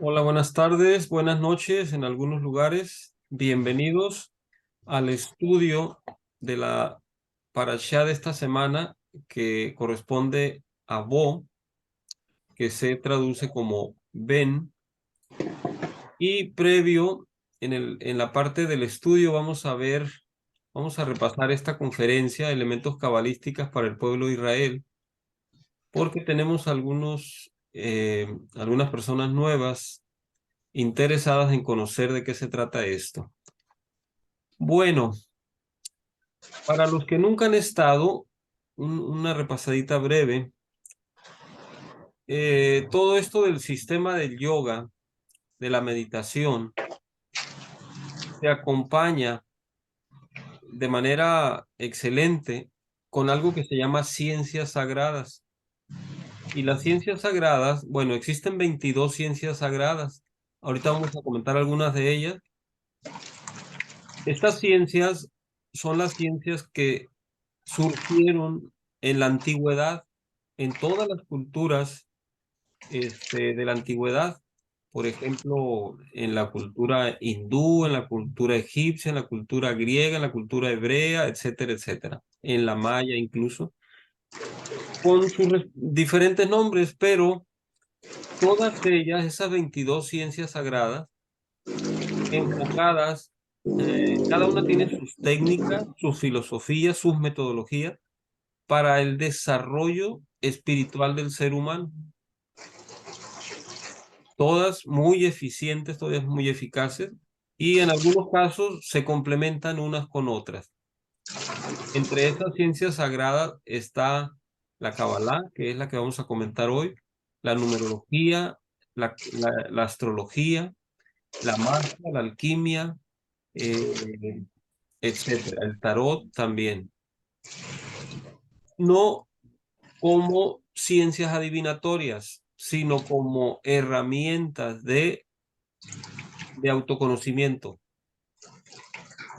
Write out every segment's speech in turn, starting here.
Hola, buenas tardes, buenas noches en algunos lugares. Bienvenidos al estudio de la parashá de esta semana que corresponde a Bo, que se traduce como ven. Y previo, en la parte del estudio vamos a repasar esta conferencia, elementos cabalísticos para el pueblo de Israel, porque tenemos algunas personas nuevas interesadas en conocer de qué se trata esto. Bueno, para los que nunca han estado, una repasadita breve. Todo esto del sistema del yoga, de la meditación, se acompaña de manera excelente con algo que se llama ciencias sagradas. Y las ciencias sagradas, bueno, existen 22 ciencias sagradas. Ahorita vamos a comentar algunas de ellas. Estas ciencias son las ciencias que surgieron en la antigüedad, en todas las culturas de la antigüedad. Por ejemplo, en la cultura hindú, en la cultura egipcia, en la cultura griega, en la cultura hebrea, etcétera, etcétera. En la maya incluso, con sus diferentes nombres, pero todas ellas, esas 22 ciencias sagradas, enfocadas, cada una tiene sus técnicas, sus filosofías, sus metodologías para el desarrollo espiritual del ser humano. Todas muy eficientes, todas muy eficaces, y en algunos casos se complementan unas con otras. Entre esas ciencias sagradas está la Kabbalah, que es la que vamos a comentar hoy, la numerología, la astrología, la magia, la alquimia, eh, etcétera, el tarot también. No como ciencias adivinatorias, sino como herramientas de autoconocimiento,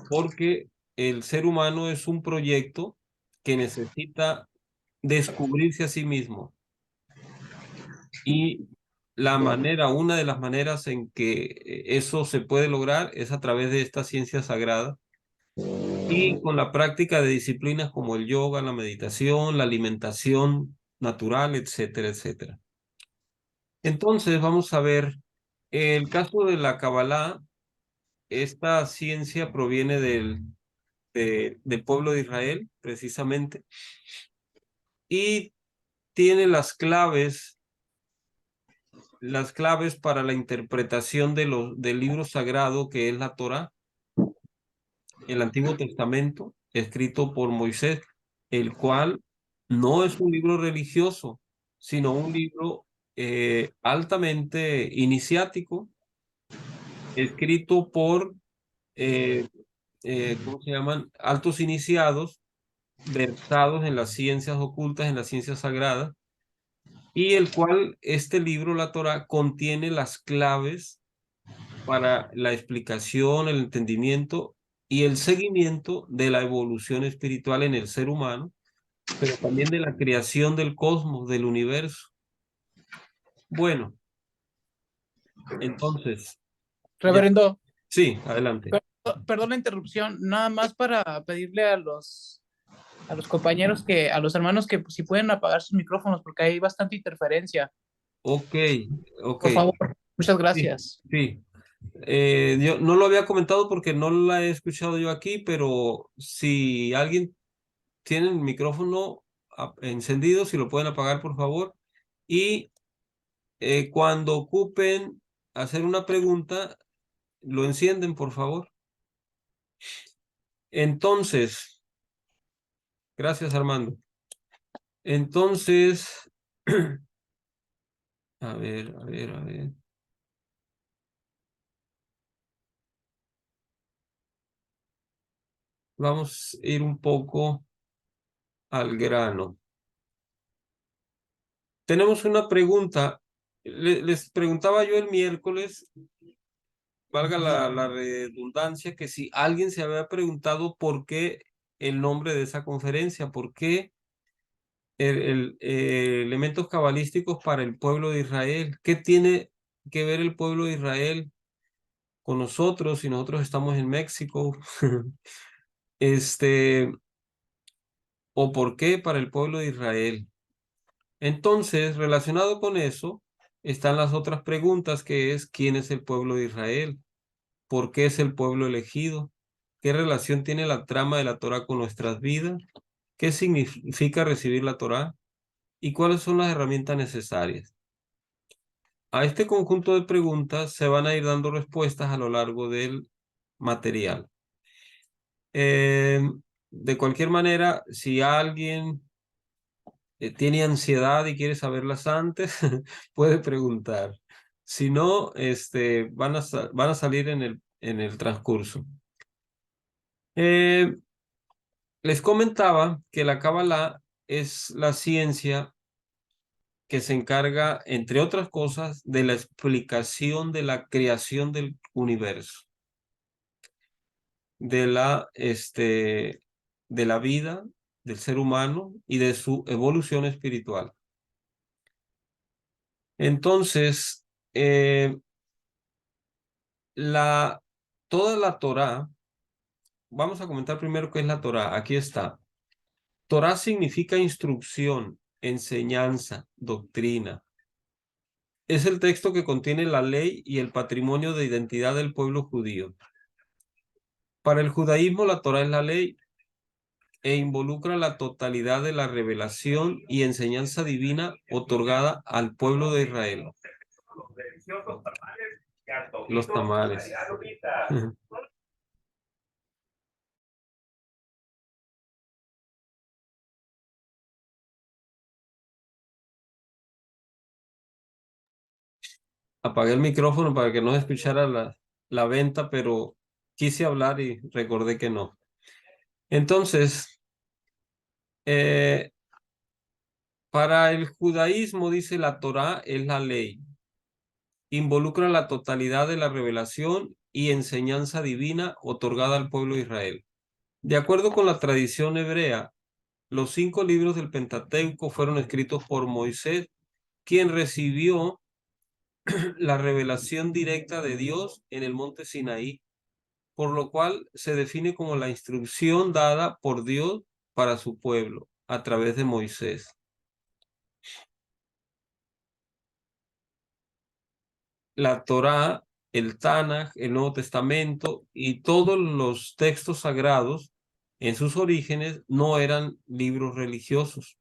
porque el ser humano es un proyecto que necesita descubrirse a sí mismo. Y una de las maneras en que eso se puede lograr es a través de esta ciencia sagrada y con la práctica de disciplinas como el yoga, la meditación, la alimentación natural, etcétera, etcétera. Entonces, vamos a ver el caso de la Kabbalah. Esta ciencia proviene del pueblo de Israel, precisamente, y tiene las claves para la interpretación del libro sagrado que es la Torá, el Antiguo Testamento, escrito por Moisés, el cual no es un libro religioso, sino un libro altamente iniciático, escrito por, eh, ¿cómo se llaman? Altos iniciados, versados en las ciencias ocultas, en las ciencias sagradas, y el cual este libro, la Torá, contiene las claves para la explicación, el entendimiento y el seguimiento de la evolución espiritual en el ser humano, pero también de la creación del cosmos, del universo. Bueno, entonces, ya, Reverendo, sí, adelante. perdón la interrupción, nada más para pedirle a los compañeros a los hermanos que pues, si pueden apagar sus micrófonos porque hay bastante interferencia. Ok, ok, Por favor, muchas sí, gracias. sí. Yo no lo había comentado porque no la he escuchado yo aquí, pero si alguien tiene el micrófono encendido, si lo pueden apagar, por favor. Y cuando ocupen hacer una pregunta, lo encienden, por favor. Entonces, gracias, Armando. Entonces, a ver, a ver, a ver. Vamos a ir un poco al grano. Tenemos una pregunta. Les preguntaba yo el miércoles, valga la redundancia, que si alguien se había preguntado por qué el nombre de esa conferencia, por qué elementos cabalísticos para el pueblo de Israel, qué tiene que ver el pueblo de Israel con nosotros si nosotros estamos en México? ¿O por qué para el pueblo de Israel? Entonces, relacionado con eso, están las otras preguntas, que es: ¿quién es el pueblo de Israel? ¿Por qué es el pueblo elegido? ¿Qué relación tiene la trama de la Torá con nuestras vidas? ¿Qué significa recibir la Torá? ¿Y cuáles son las herramientas necesarias? A este conjunto de preguntas se van a ir dando respuestas a lo largo del material. Eh, de cualquier manera, si alguien tiene ansiedad y quiere saberlas antes, puede preguntar. Si no, van a salir en el transcurso. Eh, Les comentaba que la Kabbalah es la ciencia que se encarga, entre otras cosas, de la explicación de la creación del universo, de de la vida del ser humano y de su evolución espiritual. Entonces, la, toda la Torá, vamos a comentar primero qué es la Torá. Aquí está. Torá significa instrucción, enseñanza, doctrina. Es el texto que contiene la ley y el patrimonio de identidad del pueblo judío. Para el judaísmo, la Torá es la ley e involucra la totalidad de la revelación y enseñanza divina otorgada al pueblo de Israel. Los tamales. Apagué el micrófono para que no se escuchara la venta, pero quise hablar y recordé que no. Entonces, eh, para el judaísmo, dice, la Torá es la ley. Involucra la totalidad de la revelación y enseñanza divina otorgada al pueblo de Israel. De acuerdo con la tradición hebrea, los 5 libros del Pentateuco fueron escritos por Moisés, quien recibió la revelación directa de Dios en el monte Sinaí, por lo cual se define como la instrucción dada por Dios para su pueblo a través de Moisés. La Torá, el Tanaj, el Nuevo Testamento y todos los textos sagrados en sus orígenes no eran libros religiosos.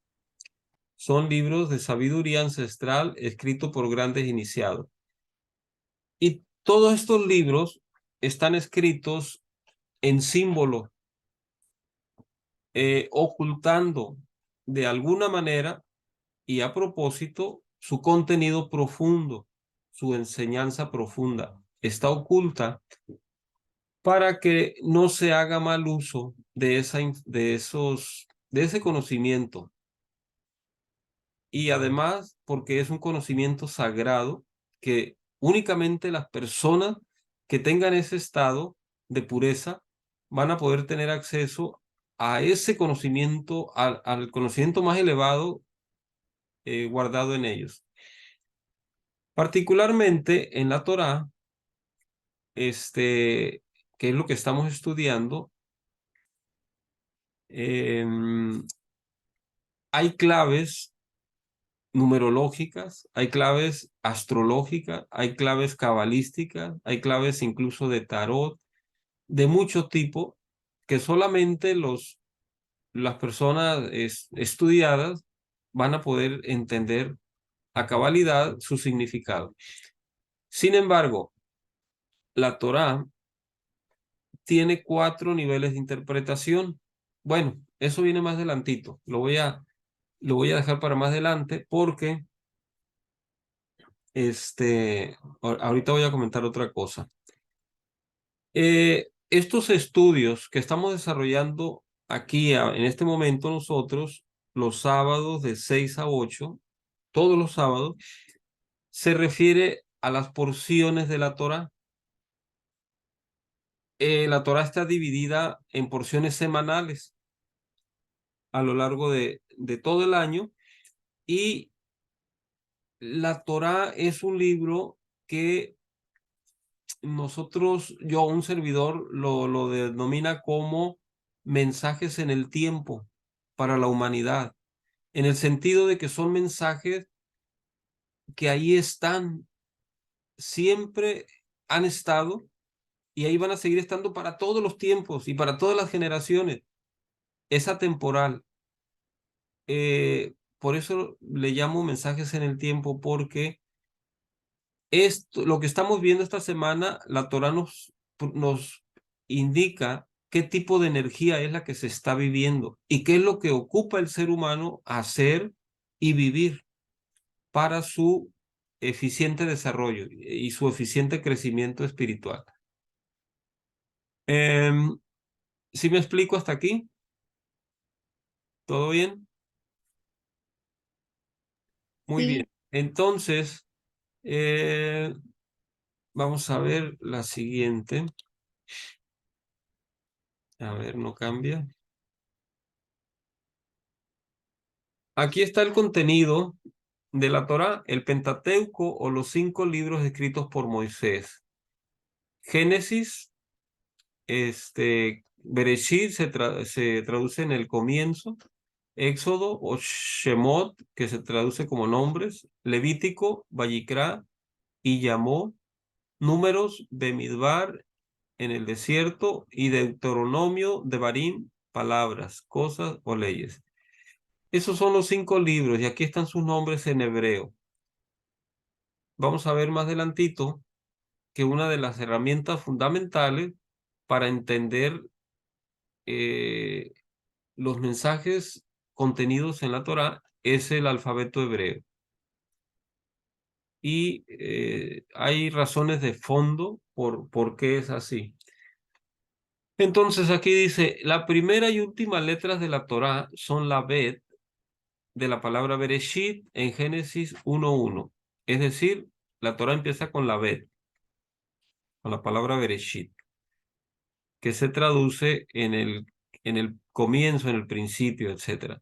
Son libros de sabiduría ancestral escritos por grandes iniciados. Y todos estos libros están escritos en símbolo, ocultando de alguna manera y a propósito su contenido profundo, su enseñanza profunda. Está oculta para que no se haga mal uso de de ese conocimiento. Y además, porque es un conocimiento sagrado que únicamente las personas que tengan ese estado de pureza van a poder tener acceso a ese conocimiento, al conocimiento más elevado guardado en ellos. Particularmente en la Torá, que es lo que estamos estudiando, hay claves numerológicas, hay claves astrológicas, hay claves cabalísticas, hay claves incluso de tarot, de mucho tipo, que solamente las personas estudiadas van a poder entender a cabalidad su significado. Sin embargo, la Torá tiene 4 niveles de interpretación. Bueno, eso viene más adelantito. Lo voy a dejar para más adelante porque ahorita voy a comentar otra cosa. Estos estudios que estamos desarrollando aquí en este momento nosotros, los sábados de 6 a 8, todos los sábados, se refiere a las porciones de la Torá. La Torá está dividida en porciones semanales a lo largo de todo el año y la Torá es un libro que nosotros, yo, un servidor, lo denomina como mensajes en el tiempo para la humanidad, en el sentido de que son mensajes que ahí están, siempre han estado y ahí van a seguir estando para todos los tiempos y para todas las generaciones. Es atemporal. Por eso le llamo mensajes en el tiempo, porque esto, lo que estamos viendo esta semana, la Torah nos indica qué tipo de energía es la que se está viviendo y qué es lo que ocupa el ser humano hacer y vivir para su eficiente desarrollo y su eficiente crecimiento espiritual. ¿Sí me explico hasta aquí? ¿Todo bien? Muy bien. Sí, Entonces, eh, vamos a ver la siguiente. A ver, no cambia. Aquí está el contenido de la Torá, el Pentateuco o los 5 libros escritos por Moisés. Génesis, Bereshit se traduce en el comienzo, Éxodo o Shemot, que se traduce como nombres, Levítico, Vayikra y Llamó, Números, Bemidbar en el desierto y Deuteronomio, Devarim, palabras, cosas o leyes. Esos son los 5 libros y aquí están sus nombres en hebreo. Vamos a ver más adelantito que una de las herramientas fundamentales para entender eh, los mensajes contenidos en la Torá es el alfabeto hebreo. Y hay razones de fondo por qué es así. Entonces aquí dice, la primera y última letras de la Torá son la Bet de la palabra Bereshit en Génesis 1:1. Es decir, la Torá empieza con la Bet, con la palabra Bereshit, que se traduce en el comienzo, en el principio, etc.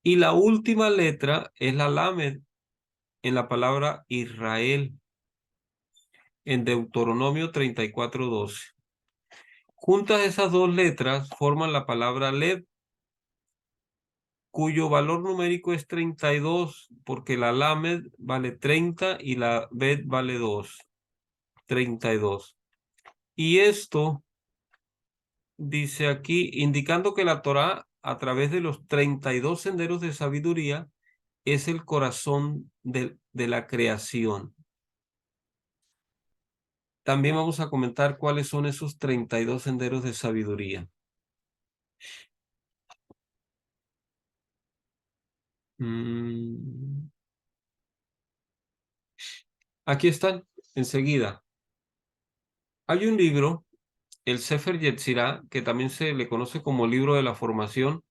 Y la última letra es la Lamed en la palabra Israel, en Deuteronomio 34:12. Juntas esas dos letras forman la palabra Lev, cuyo valor numérico es 32, porque la Lamed vale 30 y la Bet vale 2, 32. Y esto dice aquí, indicando que la Torá, a través de los 32 senderos de sabiduría, es el corazón de la creación. También vamos a comentar cuáles son esos 32 senderos de sabiduría. Aquí están, enseguida. Hay un libro, el Sefer Yetzirah, que también se le conoce como libro de la formación,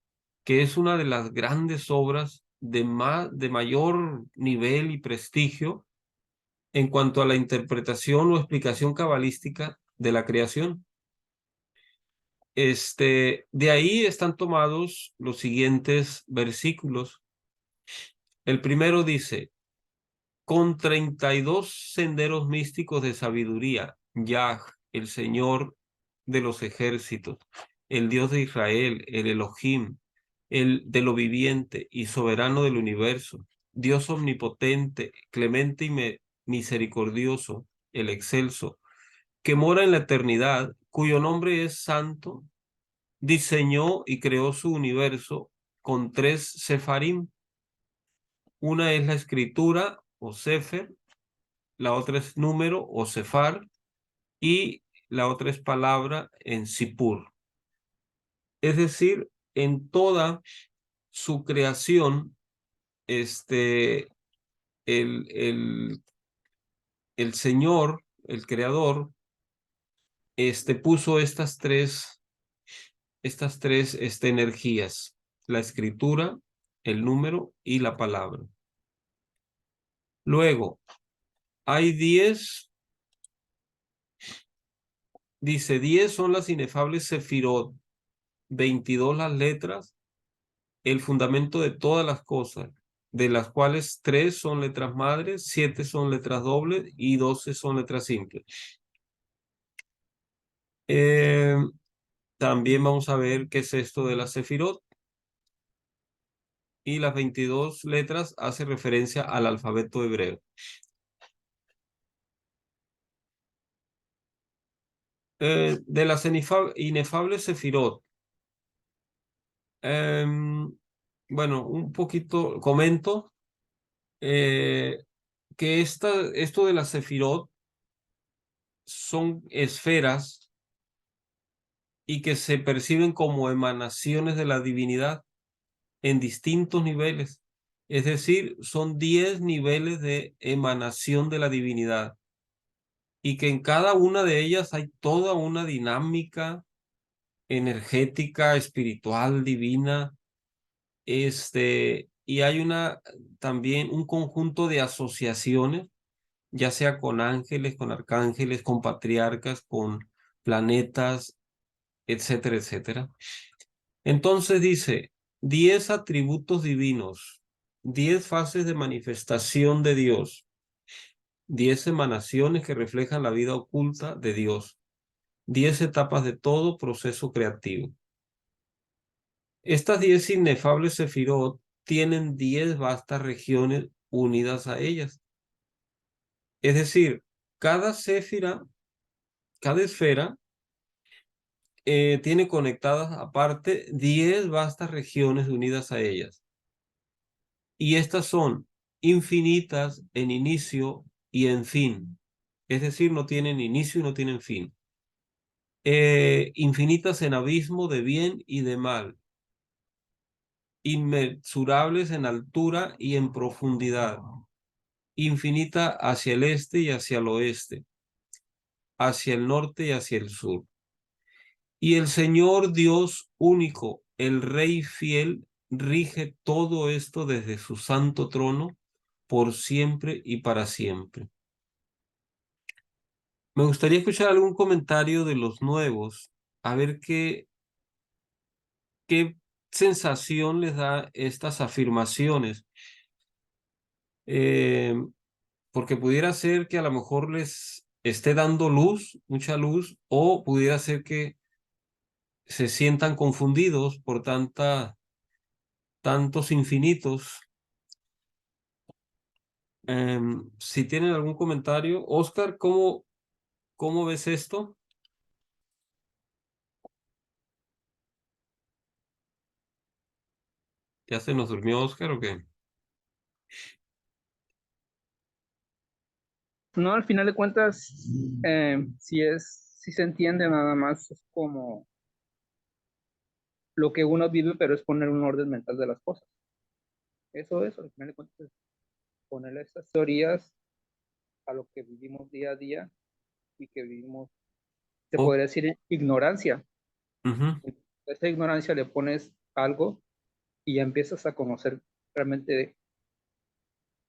que es una de las grandes obras de mayor nivel y prestigio en cuanto a la interpretación o explicación cabalística de la creación. De ahí están tomados los siguientes versículos. El primero dice, con 32 senderos místicos de sabiduría, Yah, el Señor de los ejércitos, el Dios de Israel, el Elohim, el de lo viviente y soberano del universo, Dios omnipotente, clemente y misericordioso, el excelso, que mora en la eternidad, cuyo nombre es santo, diseñó y creó su universo con 3 sefarim. Una es la escritura o sefer, la otra es número o sefar y la otra es palabra en sipur. Es decir, en toda su creación, el, el, el Señor, el Creador, puso estas tres energías, la escritura, el número y la palabra. Luego, hay 10, dice 10 son las inefables sefirot, 22 las letras, el fundamento de todas las cosas, de las cuales 3 son letras madres, 7 son letras dobles y 12 son letras simples. También vamos a ver qué es esto de la Sefirot. Y las 22 letras hace referencia al alfabeto hebreo. De las inefables Sefirot. Bueno, un poquito comento que esto de las Sefirot son esferas y que se perciben como emanaciones de la divinidad en distintos niveles. Es decir, son 10 niveles de emanación de la divinidad y que en cada una de ellas hay toda una dinámica energética, espiritual, divina, y hay también un conjunto de asociaciones, ya sea con ángeles, con arcángeles, con patriarcas, con planetas, etcétera, etcétera. Entonces dice, 10 atributos divinos, 10 fases de manifestación de Dios, 10 emanaciones que reflejan la vida oculta de Dios, 10 etapas de todo proceso creativo. Estas 10 inefables sefirot tienen 10 vastas regiones unidas a ellas. Es decir, cada séfira, cada esfera, tiene conectadas aparte 10 vastas regiones unidas a ellas. Y estas son infinitas en inicio y en fin. Es decir, no tienen inicio y no tienen fin. Infinitas en abismo de bien y de mal. Inmensurables en altura y en profundidad. Infinita hacia el este y hacia el oeste. Hacia el norte y hacia el sur. Y el Señor Dios único, el Rey fiel, rige todo esto desde su santo trono por siempre y para siempre. Me gustaría escuchar algún comentario de los nuevos, a ver qué sensación les da estas afirmaciones, Eh, porque pudiera ser que a lo mejor les esté dando luz, mucha luz, o pudiera ser que se sientan confundidos por tantos infinitos. Si tienen algún comentario, Oscar, ¿cómo ves esto? ¿Ya se nos durmió Oscar o qué? No, al final de cuentas, si se entiende nada más, es como lo que uno vive, pero es poner un orden mental de las cosas. Eso es, al final de cuentas, es ponerle estas teorías a lo que vivimos día a día y que vivimos, se Oh, podría decir, ignorancia. ujú. A esa ignorancia le pones algo y ya empiezas a conocer realmente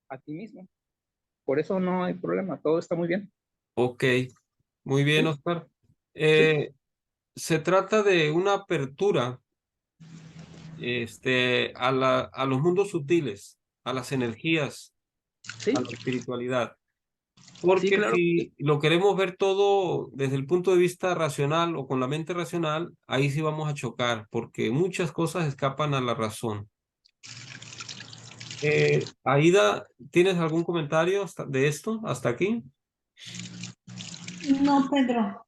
a ti mismo. Por eso no hay problema, todo está muy bien. Ok, muy bien, Sí, Oscar. sí, Se trata de una apertura a los mundos sutiles, a las energías, sí, a la espiritualidad. sí, Porque claro. si lo queremos ver todo desde el punto de vista racional o con la mente racional, ahí sí vamos a chocar, porque muchas cosas escapan a la razón. Aida, ¿tienes algún comentario de esto hasta aquí? No, Pedro,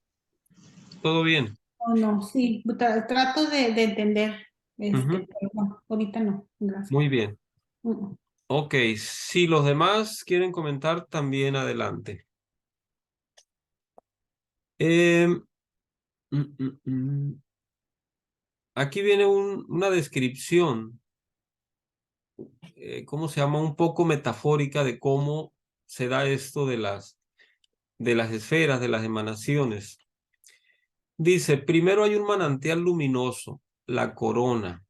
¿Todo bien? o no, sí, trato de entender, Ujú. pero no, ahorita no, gracias. Muy bien. Mm. Ok, si los demás quieren comentar, también adelante. Em, mm, mm, mm. Aquí viene una descripción, ¿cómo se llama? Un poco metafórica de cómo se da esto de las esferas, de las emanaciones. Dice, primero hay un manantial luminoso, la corona,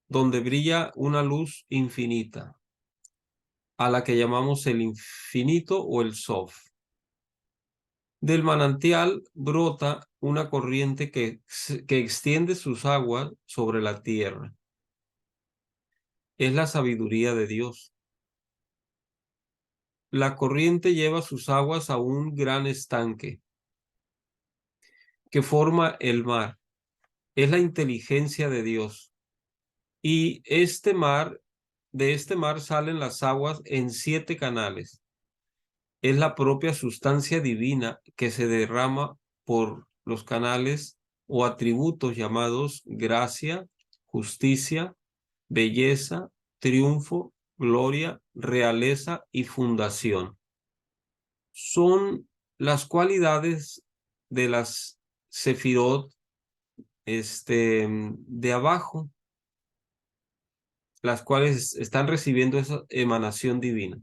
donde brilla una luz infinita, a la que llamamos el infinito o el Sof. Del manantial brota una corriente que extiende sus aguas sobre la tierra. es la sabiduría de Dios. La corriente lleva sus aguas a un gran estanque que forma el mar. Es la inteligencia de Dios. Y de este mar salen las aguas en 7 canales. Es la propia sustancia divina que se derrama por los canales o atributos llamados gracia, justicia, belleza, triunfo, gloria, realeza y fundación. Son las cualidades de las sefirot de abajo, las cuales están recibiendo esa emanación divina.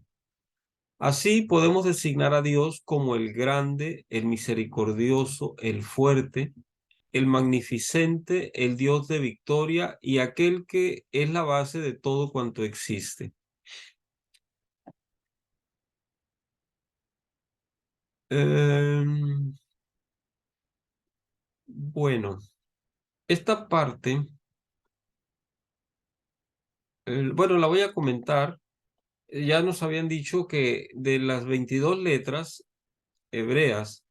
Así podemos designar a Dios como el grande, el misericordioso, el fuerte, el magnificente, el Dios de victoria y aquel que es la base de todo cuanto existe. Bueno, esta parte, bueno, la voy a comentar. Ya nos habían dicho que de las 22 letras hebreas,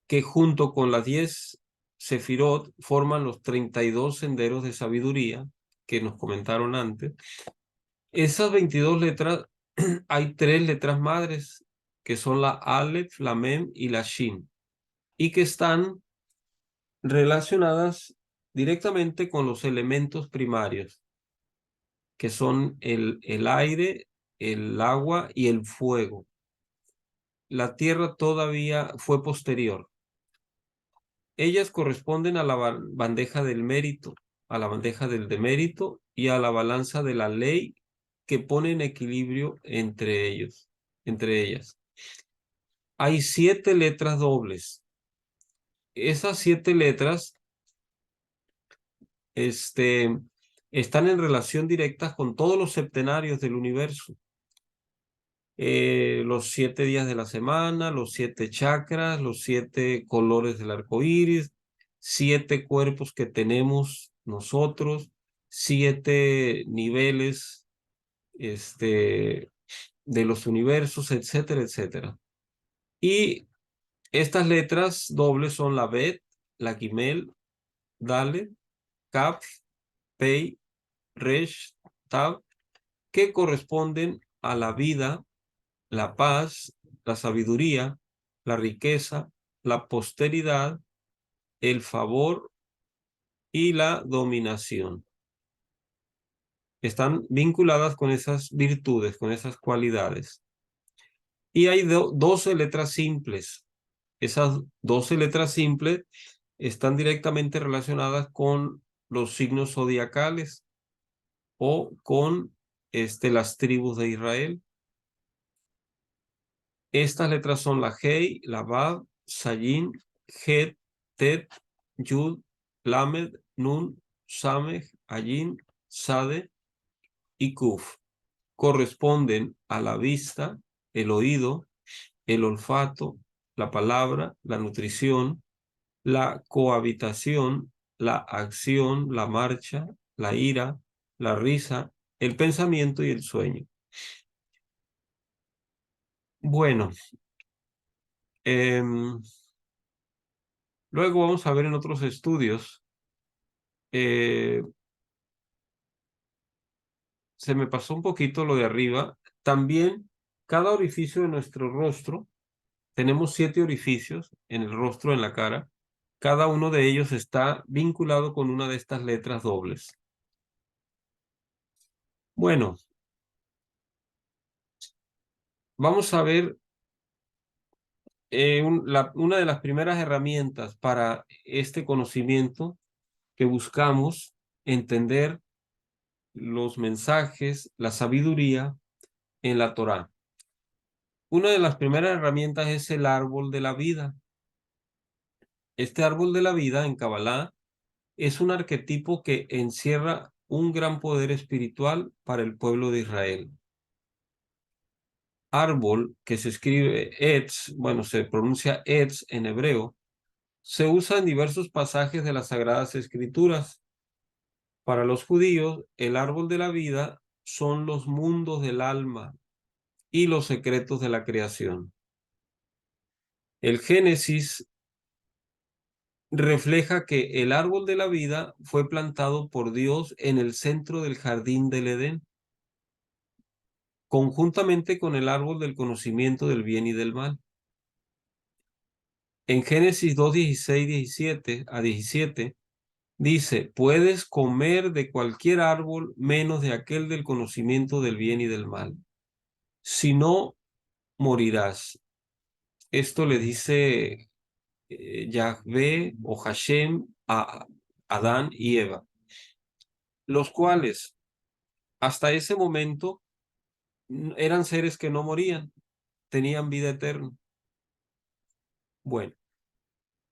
que junto con las 10 sefirot forman los 32 senderos de sabiduría que nos comentaron antes, esas 22 letras, hay 3 letras madres, que son la Aleph, la Mem y la Shin, y que están relacionadas directamente con los elementos primarios, que son el aire, el agua y el fuego. La tierra todavía fue posterior. Ellas corresponden a la bandeja del mérito, a la bandeja del demérito y a la balanza de la ley que pone en equilibrio entre ellas. Hay 7 letras dobles. Esas 7 letras están en relación directa con todos los septenarios del universo. Los 7 días de la semana, los 7 chakras, los 7 colores del arco iris, 7 cuerpos que tenemos nosotros, 7 niveles de los universos, etcétera, etcétera. Y estas letras dobles son la Bet, la Gimel, Dalet, Kaf, Pei, Resh, Tav, que corresponden a la vida, la paz, la sabiduría, la riqueza, la posteridad, el favor y la dominación. Están vinculadas con esas virtudes, con esas cualidades. Y hay 12 letras simples. Esas 12 letras simples están directamente relacionadas con los signos zodiacales o con las tribus de Israel. Estas letras son la Hei, la Vav, Sayin, Het, Tet, Yud, Lamed, Nun, Sameh, Ayin, Sade y Kuf. Corresponden a la vista, el oído, el olfato, la palabra, la nutrición, la cohabitación, la acción, la marcha, la ira, la risa, el pensamiento y el sueño. Bueno, luego vamos a ver en otros estudios. Se me pasó un poquito lo de arriba. También cada orificio de nuestro rostro, tenemos 7 orificios en el rostro, en la cara. Cada uno de ellos está vinculado con una de estas letras dobles. Bueno, vamos a ver una de las primeras herramientas para este conocimiento que buscamos entender los mensajes, la sabiduría en la Torá. Una de las primeras herramientas es el árbol de la vida. Este árbol de la vida en Kabbalah es un arquetipo que encierra un gran poder espiritual para el pueblo de Israel. Árbol, que se escribe Etz, bueno, se pronuncia Etz en hebreo, se usa en diversos pasajes de las Sagradas Escrituras. Para los judíos, el árbol de la vida son los mundos del alma y los secretos de la creación. El Génesis refleja que el árbol de la vida fue plantado por Dios en el centro del jardín del Edén, conjuntamente con el árbol del conocimiento del bien y del mal. En Génesis 2, 16, 17 a 17, dice, puedes comer de cualquier árbol menos de aquel del conocimiento del bien y del mal. Si no, morirás. Esto le dice Yahvé o Hashem a Adán y Eva, los cuales hasta ese momento eran seres que no morían, tenían vida eterna. Bueno,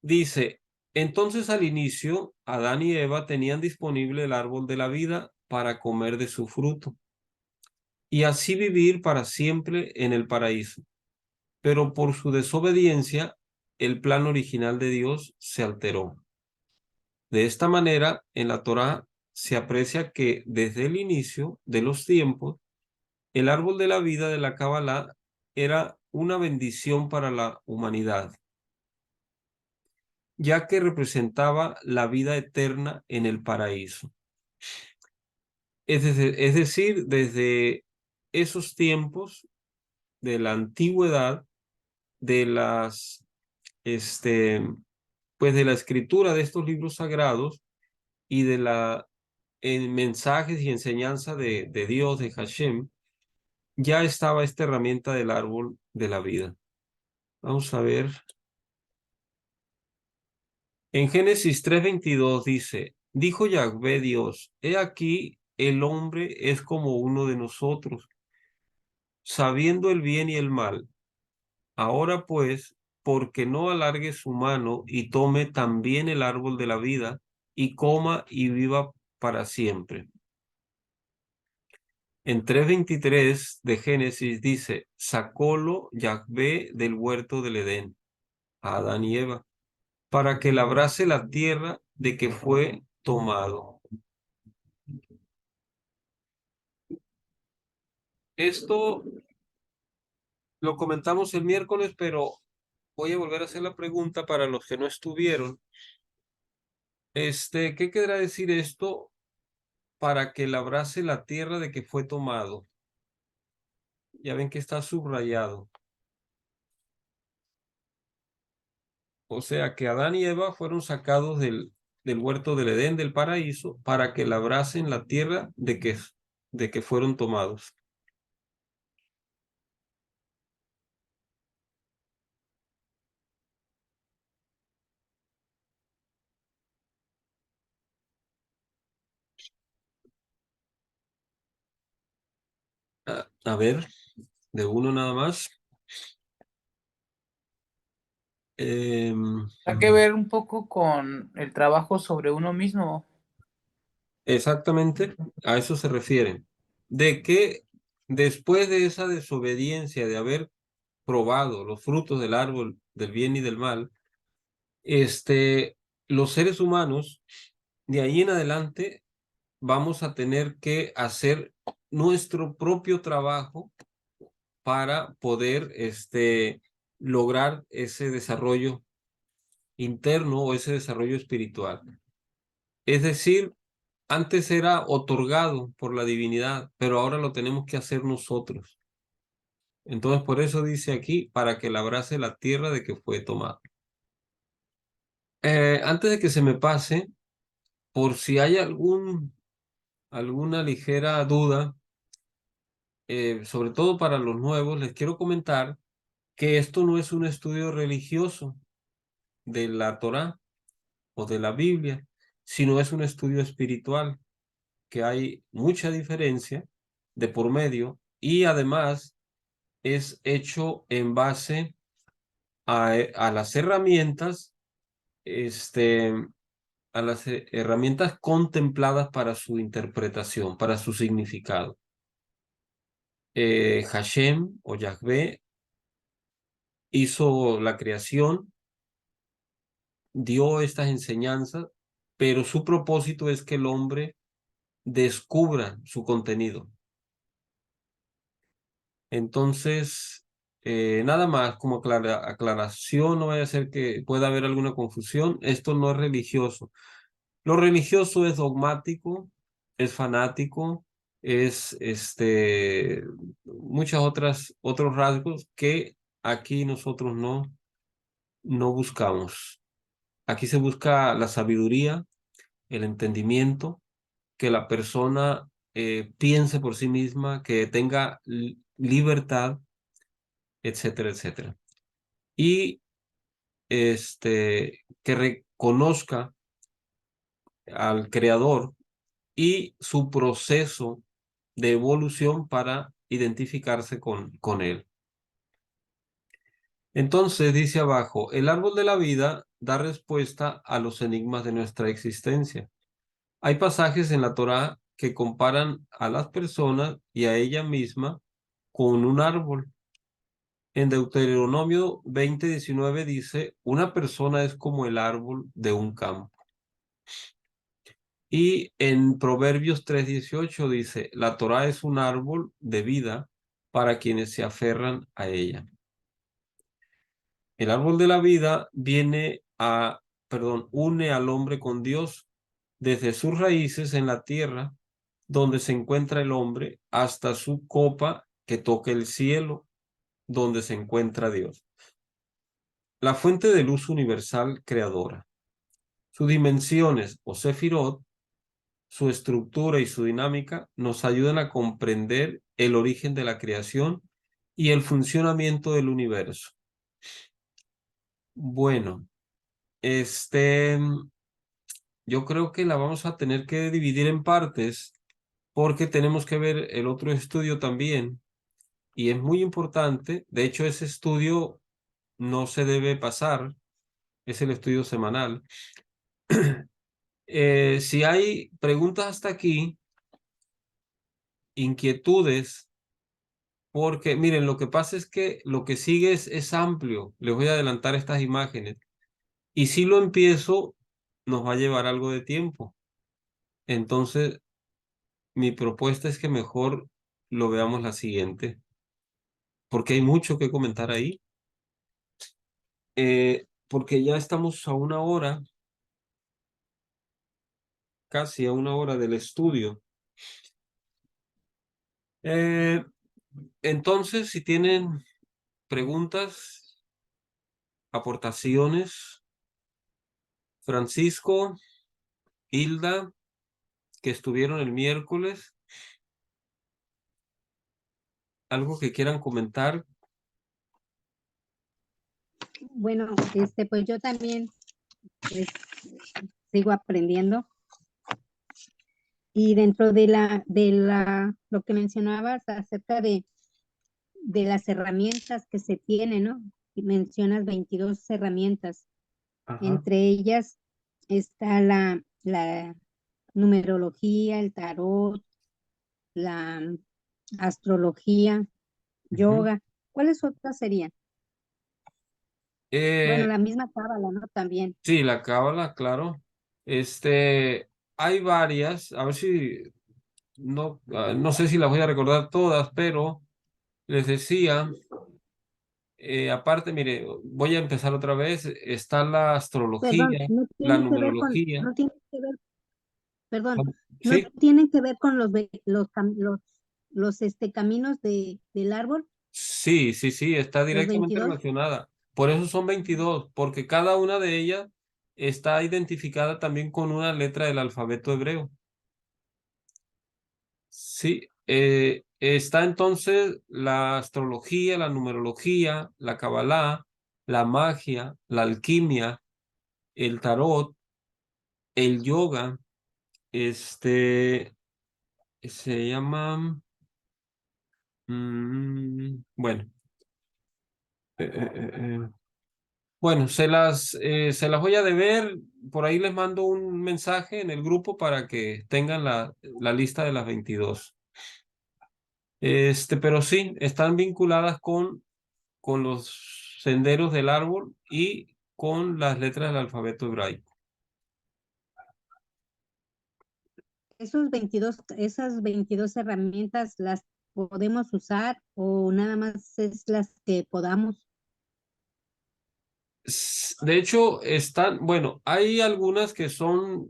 dice, entonces al inicio, Adán y Eva tenían disponible el árbol de la vida para comer de su fruto y así vivir para siempre en el paraíso. Pero por su desobediencia, el plan original de Dios se alteró. De esta manera, en la Torá se aprecia que desde el inicio de los tiempos, el árbol de la vida de la Kabbalah era una bendición para la humanidad, ya que representaba la vida eterna en el paraíso. Es decir, desde esos tiempos de la antigüedad, de las, pues de la escritura de estos libros sagrados y de la mensajes y enseñanza de Dios, de Hashem, ya estaba esta herramienta del árbol de la vida. Vamos a ver. En Génesis 3:22 dice, dijo Yahvé Dios, he aquí el hombre es como uno de nosotros, sabiendo el bien y el mal. Ahora pues, porque no alargue su mano y tome también el árbol de la vida y coma y viva para siempre. En 3:23 de Génesis dice, sacólo Yahvé del huerto del Edén, a Adán y Eva, para que labrase la tierra de que fue tomado. Esto lo comentamos el miércoles, pero voy a volver a hacer la pregunta para los que no estuvieron. ¿Qué querrá decir esto? Para que labrase la tierra de que fue tomado. Ya ven que está subrayado. O sea que Adán y Eva fueron sacados del huerto del Edén, del paraíso, para que labrasen la tierra de que fueron tomados. A ver, de uno nada más. Hay que ver un poco con el trabajo sobre uno mismo. Exactamente, a eso se refiere. De que después de esa desobediencia, de haber probado los frutos del árbol del bien y del mal, los seres humanos, de ahí en adelante, vamos a tener que hacer nuestro propio trabajo para poder, lograr ese desarrollo interno o ese desarrollo espiritual. Es decir, antes era otorgado por la divinidad, pero ahora lo tenemos que hacer nosotros. Entonces, por eso dice aquí, para que labrase la tierra de que fue tomada. Antes de que se me pase, por si hay alguna ligera duda, sobre todo para los nuevos, les quiero comentar que esto no es un estudio religioso de la Torá o de la Biblia, sino es un estudio espiritual, que hay mucha diferencia de por medio y además es hecho en base a las herramientas, a las herramientas contempladas para su interpretación, para su significado. Hashem o Yahvé hizo la creación, dio estas enseñanzas, pero su propósito es que el hombre descubra su contenido, Entonces, nada más como aclaración, no vaya a ser que pueda haber alguna confusión. Esto no es religioso. Lo religioso es dogmático, es fanático, es muchas otros rasgos que aquí nosotros no buscamos. Aquí se busca la sabiduría, el entendimiento, que la persona piense por sí misma, que tenga libertad, etcétera, etcétera. Y que reconozca al creador y su proceso de evolución para identificarse con él. Entonces dice abajo, el árbol de la vida da respuesta a los enigmas de nuestra existencia. Hay pasajes en la Torá que comparan a las personas y a ella misma con un árbol. En Deuteronomio 20:19 dice, una persona es como el árbol de un campo. Y en Proverbios 3:18 dice, la Torá es un árbol de vida para quienes se aferran a ella. El árbol de la vida une al hombre con Dios desde sus raíces en la tierra, donde se encuentra el hombre, hasta su copa que toca el cielo, donde se encuentra Dios. La fuente de luz universal creadora. Sus dimensiones o sefirot, su estructura y su dinámica nos ayudan a comprender el origen de la creación y el funcionamiento del universo. Bueno, yo creo que la vamos a tener que dividir en partes porque tenemos que ver el otro estudio también y es muy importante. De hecho, ese estudio no se debe pasar, es el estudio semanal. Si hay preguntas hasta aquí, inquietudes, porque miren, lo que pasa es que lo que sigue es amplio. Les voy a adelantar estas imágenes. Y si lo empiezo, nos va a llevar algo de tiempo. Entonces, mi propuesta es que mejor lo veamos la siguiente, porque hay mucho que comentar ahí. Porque ya estamos a una hora, casi a una hora del estudio. Entonces, si tienen preguntas, aportaciones, Francisco, Hilda, que estuvieron el miércoles, algo que quieran comentar. Bueno, pues yo también pues, sigo aprendiendo. Y dentro de lo que mencionabas acerca de las herramientas que se tienen, ¿no? Y mencionas 22 herramientas. Ajá. Entre ellas está la numerología, el tarot, la astrología, yoga. ¿Cuáles otras serían? Bueno, la misma cábala, ¿no? También. Sí, la cábala, claro. Hay varias, a ver si no sé si las voy a recordar todas, pero les decía, aparte, mire, voy a empezar otra vez. Está la Perdón, astrología, no la tiene que ver con, numerología. no tiene que ver, perdón, no Sí, tienen que ver con los caminos del árbol, sí, está los directamente 22. relacionada. Por eso son 22, porque cada una de ellas está identificada también con una letra del alfabeto hebreo. Sí, está entonces la astrología, la numerología, la cabalá, la magia, la alquimia, el tarot, el yoga, se llama, bueno, bueno, se las voy a deber, por ahí les mando un mensaje en el grupo para que tengan la lista de las 22. Pero sí, están vinculadas con los senderos del árbol y con las letras del alfabeto hebraico. Esas 22 herramientas las podemos usar o nada más es las que podamos? De hecho, bueno, hay algunas que son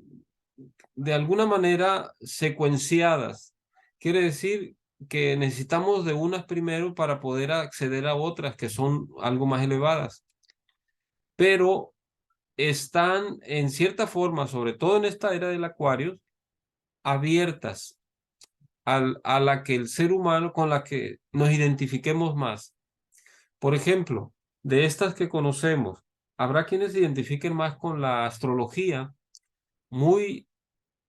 de alguna manera secuenciadas. Quiere decir que necesitamos de unas primero para poder acceder a otras que son algo más elevadas. Pero están en cierta forma, sobre todo en esta era del Acuario, abiertas a la que el ser humano, con la que nos identifiquemos más. Por ejemplo, de estas que conocemos, habrá quienes se identifiquen más con la astrología, muy,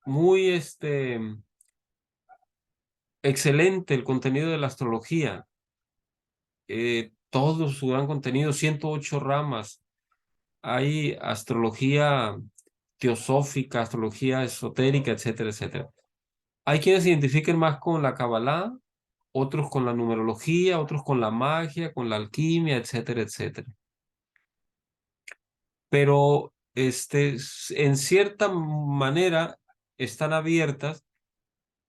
muy excelente el contenido de la astrología, todo su gran contenido, 108 ramas. Hay astrología teosófica, astrología esotérica, etcétera, etcétera. Hay quienes se identifiquen más con la Kabbalah, otros con la numerología, otros con la magia, con la alquimia, etcétera, etcétera. Pero en cierta manera están abiertas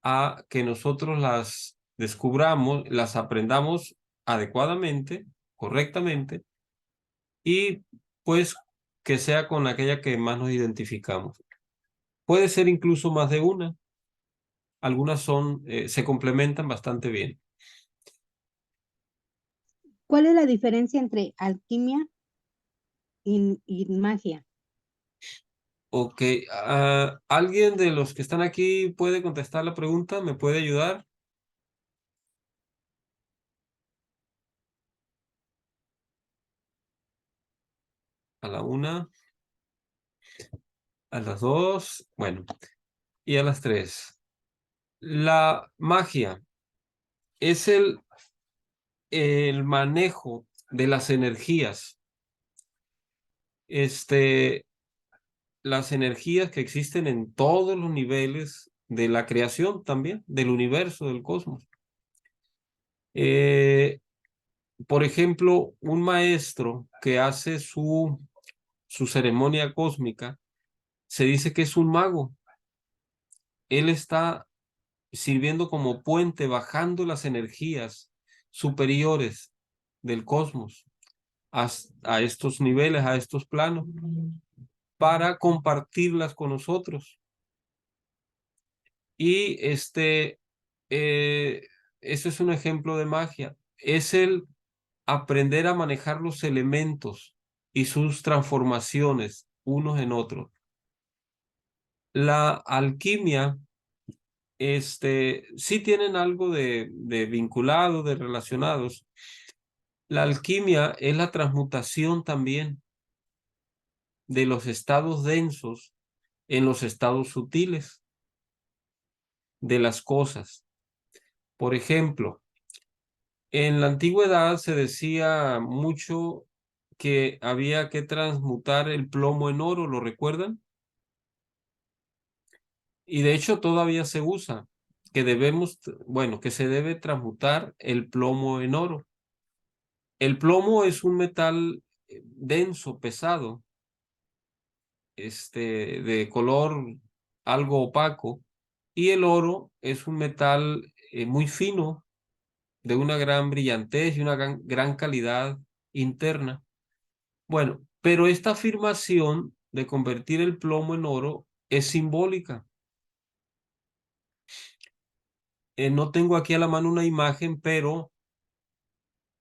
a que nosotros las descubramos, las aprendamos adecuadamente, correctamente, y pues que sea con aquella que más nos identificamos. Puede ser incluso más de una. Algunas se complementan bastante bien. ¿Cuál es la diferencia entre alquimia y magia? Ok, ¿alguien de los que están aquí puede contestar la pregunta? ¿Me puede ayudar? A la una, a las dos, bueno, y a las tres. La magia es el manejo de las energías. Las energías que existen en todos los niveles de la creación también, del universo, del cosmos. Por ejemplo, un maestro que hace su ceremonia cósmica, se dice que es un mago. Él está sirviendo como puente, bajando las energías superiores del cosmos a estos niveles, a estos planos, para compartirlas con nosotros. Y eso es un ejemplo de magia. Es el aprender a manejar los elementos y sus transformaciones unos en otros. La alquimia, sí tienen algo de vinculado, de relacionados. La alquimia es la transmutación también de los estados densos en los estados sutiles de las cosas. Por ejemplo, en la antigüedad se decía mucho que había que transmutar el plomo en oro, ¿lo recuerdan? Y de hecho todavía se usa, que se debe transmutar el plomo en oro. El plomo es un metal denso, pesado, de color algo opaco, y el oro es un metal muy fino, de una gran brillantez y una gran calidad interna. Bueno, pero esta afirmación de convertir el plomo en oro es simbólica. No tengo aquí a la mano una imagen, pero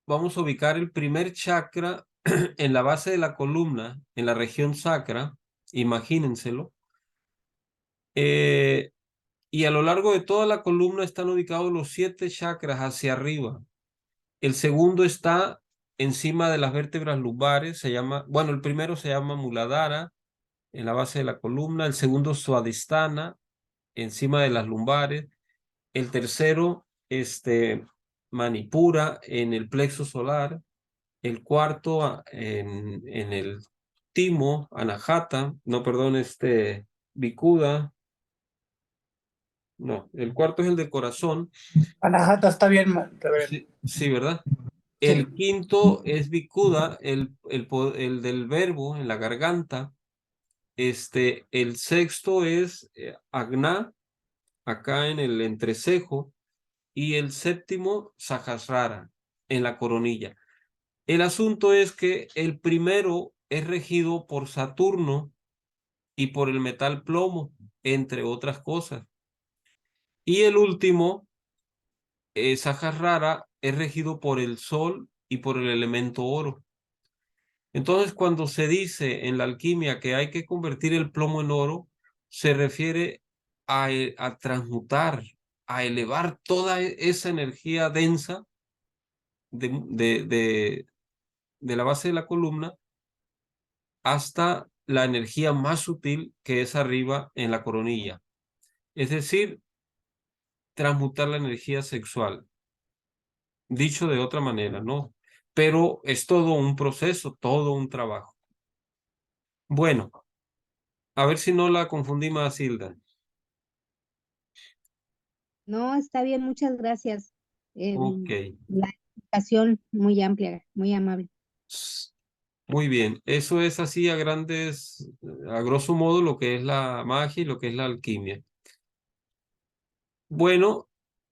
vamos a ubicar el primer chakra en la base de la columna, en la región sacra, imagínenselo. Y a lo largo de toda la columna están ubicados los 7 chakras hacia arriba. El segundo está encima de las vértebras lumbares, el primero se llama Muladhara, en la base de la columna, el segundo Swadhisthana, encima de las lumbares, el tercero, Manipura, en el plexo solar, el cuarto en el timo, Anahata, no, perdón, Vikuda, no, el cuarto es el de corazón. Anahata está bien, reverendo. Sí, ¿verdad? Sí. El quinto es Vikuda, el del verbo en la garganta. El sexto es Agna, acá en el entrecejo. y el séptimo Sahasrara en la coronilla. El asunto es que el primero es regido por Saturno y por el metal plomo, entre otras cosas. Y el último, Sahasrara, es regido por el Sol y por el elemento oro. Entonces, cuando se dice en la alquimia que hay que convertir el plomo en oro, se refiere a transmutar, a elevar toda esa energía densa de la base de la columna hasta la energía más sutil que es arriba en la coronilla. Es decir, transmutar la energía sexual. Dicho de otra manera, ¿no? Pero es todo un proceso, todo un trabajo. Bueno, a ver si no la confundí más, Hilda. No, está bien, muchas gracias. Ok. La explicación muy amplia, muy amable. Muy bien. Eso es así a grosso modo, lo que es la magia y lo que es la alquimia. Bueno,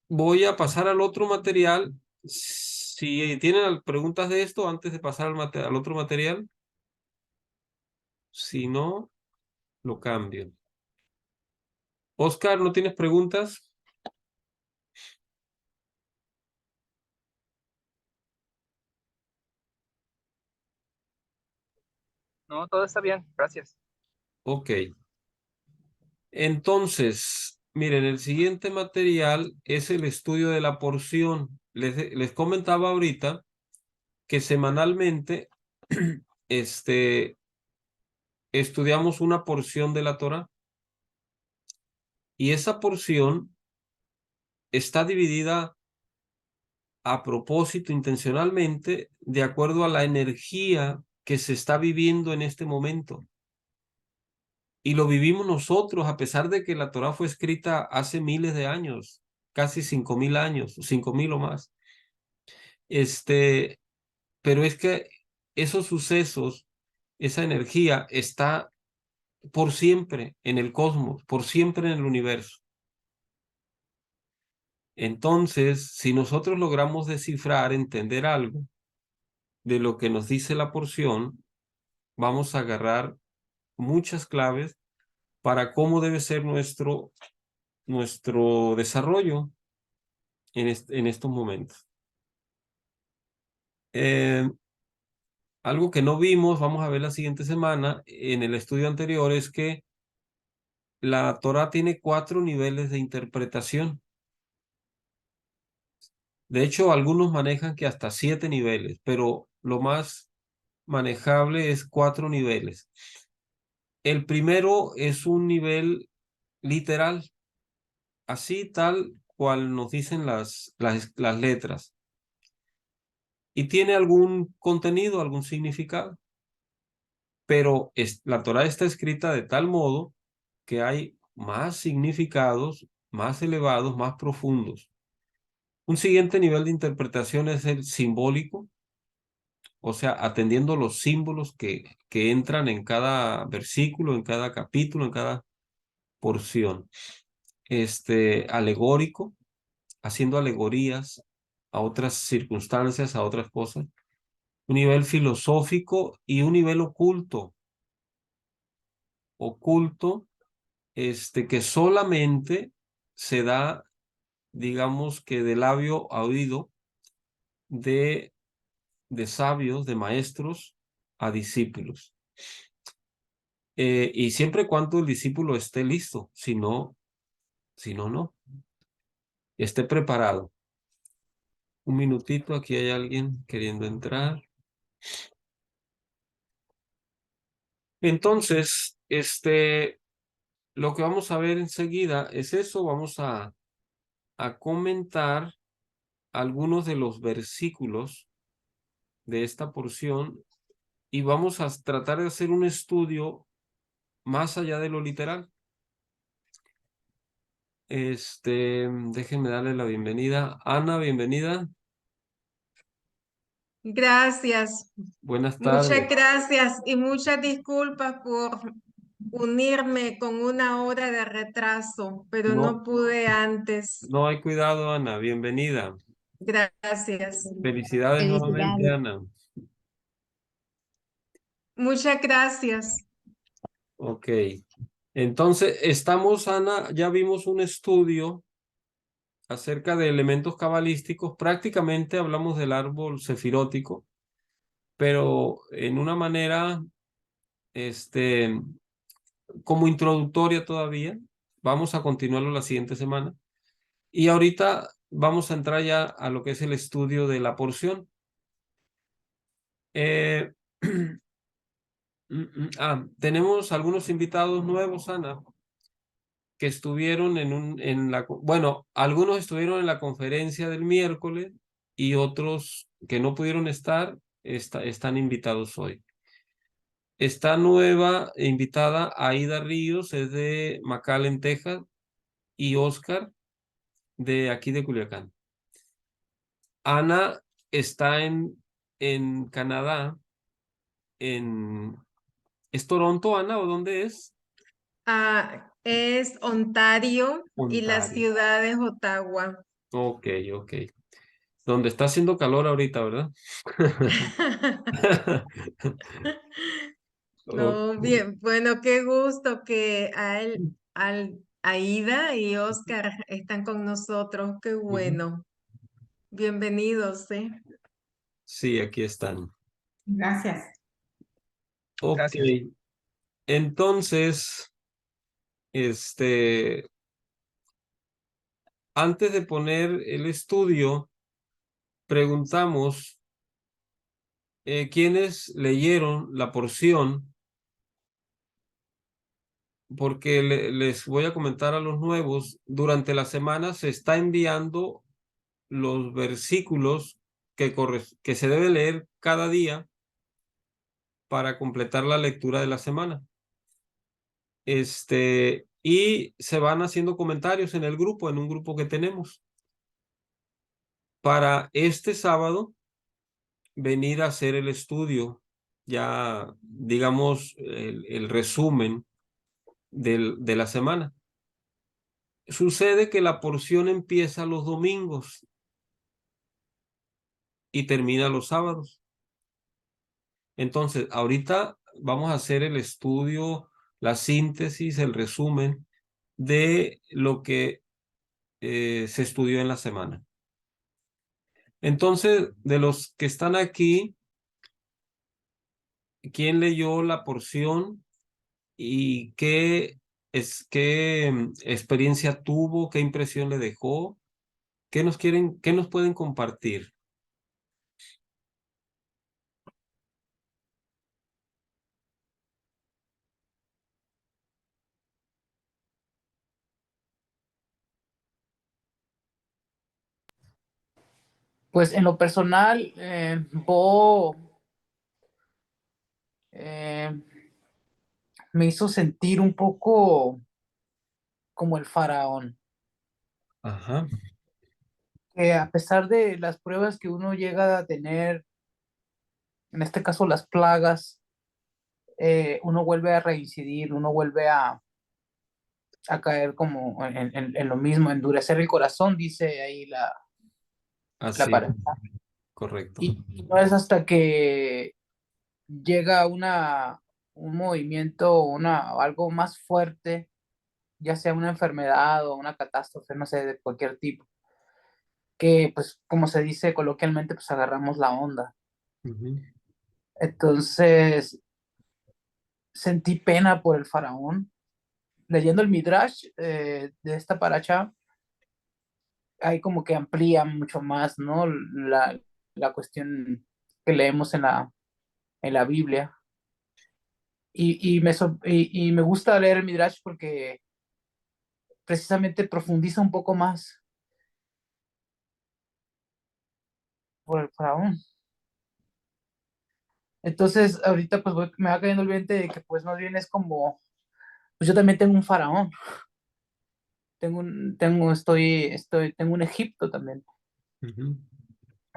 voy a pasar al otro material. Si tienen preguntas de esto antes de pasar al otro material, si no, lo cambio. Oscar, ¿no tienes preguntas? No, todo está bien, gracias. Ok. Entonces, miren, el siguiente material es el estudio de la porción. Les comentaba ahorita que semanalmente estudiamos una porción de la Torá y esa porción está dividida a propósito, intencionalmente, de acuerdo a la energía que se está viviendo en este momento. Y lo vivimos nosotros, a pesar de que la Torá fue escrita hace miles de años, casi 5.000 años, 5.000 o más. Pero es que esos sucesos, esa energía está por siempre en el cosmos, por siempre en el universo. Entonces, si nosotros logramos descifrar, entender algo de lo que nos dice la porción, vamos a agarrar muchas claves para cómo debe ser nuestro desarrollo en estos momentos. Algo que no vimos, vamos a ver la siguiente semana, en el estudio anterior, es que la Torá tiene 4 niveles de interpretación. De hecho, algunos manejan que hasta 7 niveles, pero lo más manejable es 4 niveles. El primero es un nivel literal, así tal cual nos dicen las letras. Y tiene algún contenido, algún significado. Pero la Torá está escrita de tal modo que hay más significados, más elevados, más profundos. Un siguiente nivel de interpretación es el simbólico, o sea, atendiendo los símbolos que entran en cada versículo, en cada capítulo, en cada porción. Alegórico, haciendo alegorías a otras circunstancias, a otras cosas. Un nivel filosófico y un nivel oculto. Oculto, que solamente se da, digamos que de labio a oído, de sabios, de maestros a discípulos. Y siempre y cuando el discípulo esté listo, si no, no. Esté preparado. Un minutito, aquí hay alguien queriendo entrar. Entonces, lo que vamos a ver enseguida es eso. Vamos a comentar algunos de los versículos de esta porción y vamos a tratar de hacer un estudio más allá de lo literal. Déjenme darle la bienvenida. Ana, bienvenida. Gracias. Buenas Muchas tardes. gracias y muchas disculpas por unirme con 1 hora de retraso, pero No, no pude antes. no hay cuidado, Ana. Bienvenida. Gracias. Felicidades nuevamente, Felicidades. Ana. Muchas gracias. Ok. Entonces, estamos, Ana, ya vimos un estudio acerca de elementos cabalísticos. Prácticamente hablamos del árbol sefirótico, pero en una manera, como introductoria todavía. Vamos a continuarlo la siguiente semana. Y ahorita vamos a entrar ya a lo que es el estudio de la porción. Eh, tenemos algunos invitados nuevos, Ana, que estuvieron bueno, algunos estuvieron en la conferencia del miércoles y otros que no pudieron estar, están invitados hoy. Esta nueva invitada, Aida Ríos, es de McAllen, Texas, y Oscar, de aquí de Culiacán. Ana está en Canadá, ¿es Toronto, Ana, o dónde es? Es Ontario y la Ontario. ciudad es Ottawa. Ok, ok. Donde está haciendo calor ahorita, ¿verdad? No, Ok. bien, bueno, qué gusto que Aida y Oscar están con nosotros. Qué Ujú. bueno. Bienvenidos, ¿eh? Sí, aquí están. Gracias. Ok. Gracias. Entonces, antes de poner el estudio, preguntamos quiénes leyeron la porción, porque les voy a comentar a los nuevos, durante la semana se está enviando los versículos que se debe leer cada día para completar la lectura de la semana. Y se van haciendo comentarios en el grupo, en un grupo que tenemos. Para este sábado, venir a hacer el estudio, ya digamos el resumen de la semana. Sucede que la porción empieza los domingos y termina los sábados. Entonces, ahorita vamos a hacer el estudio, la síntesis, el resumen de lo que se estudió en la semana. Entonces, de los que están aquí, ¿quién leyó la porción y qué experiencia tuvo, qué impresión le dejó? ¿Qué nos pueden compartir? Pues en lo personal, Bo eh, me hizo sentir un poco como el faraón, Ajá, que a pesar de las pruebas que uno llega a tener, en este caso las plagas, uno vuelve a reincidir, uno vuelve a caer como en lo mismo, endurecer el corazón, dice ahí la así, pareja. correcto. Y no es hasta que llega un movimiento, algo más fuerte, ya sea una enfermedad o una catástrofe, no sé, de cualquier tipo, que pues como se dice coloquialmente, pues agarramos la onda. Ujú. Entonces sentí pena por el faraón. Leyendo el Midrash de esta paracha, ahí como que amplía mucho más, ¿no? La cuestión que leemos en la Biblia. Y me gusta leer el Midrash porque precisamente profundiza un poco más por el faraón. Entonces, ahorita pues me va cayendo el 20 de que pues más bien es como, pues yo también tengo un faraón, tengo un Egipto también, Ujú.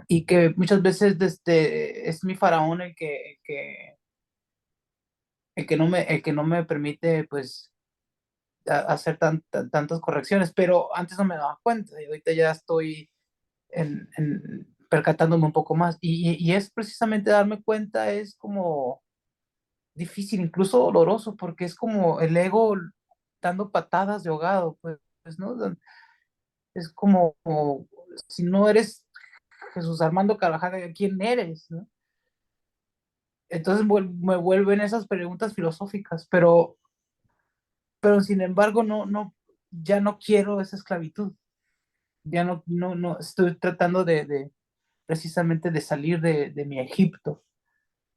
y que muchas veces es mi faraón el que no me permite, pues, hacer tantas correcciones, pero antes no me daba cuenta y ahorita ya estoy percatándome un poco más. Y es precisamente darme cuenta, es como difícil, incluso doloroso, porque es como el ego dando patadas de ahogado, pues, ¿no? Es como si no eres Jesús Armando Carvajal, ¿quién eres? ¿No? Entonces me vuelven esas preguntas filosóficas, pero sin embargo ya no quiero esa esclavitud, ya no, estoy tratando de precisamente de salir de mi Egipto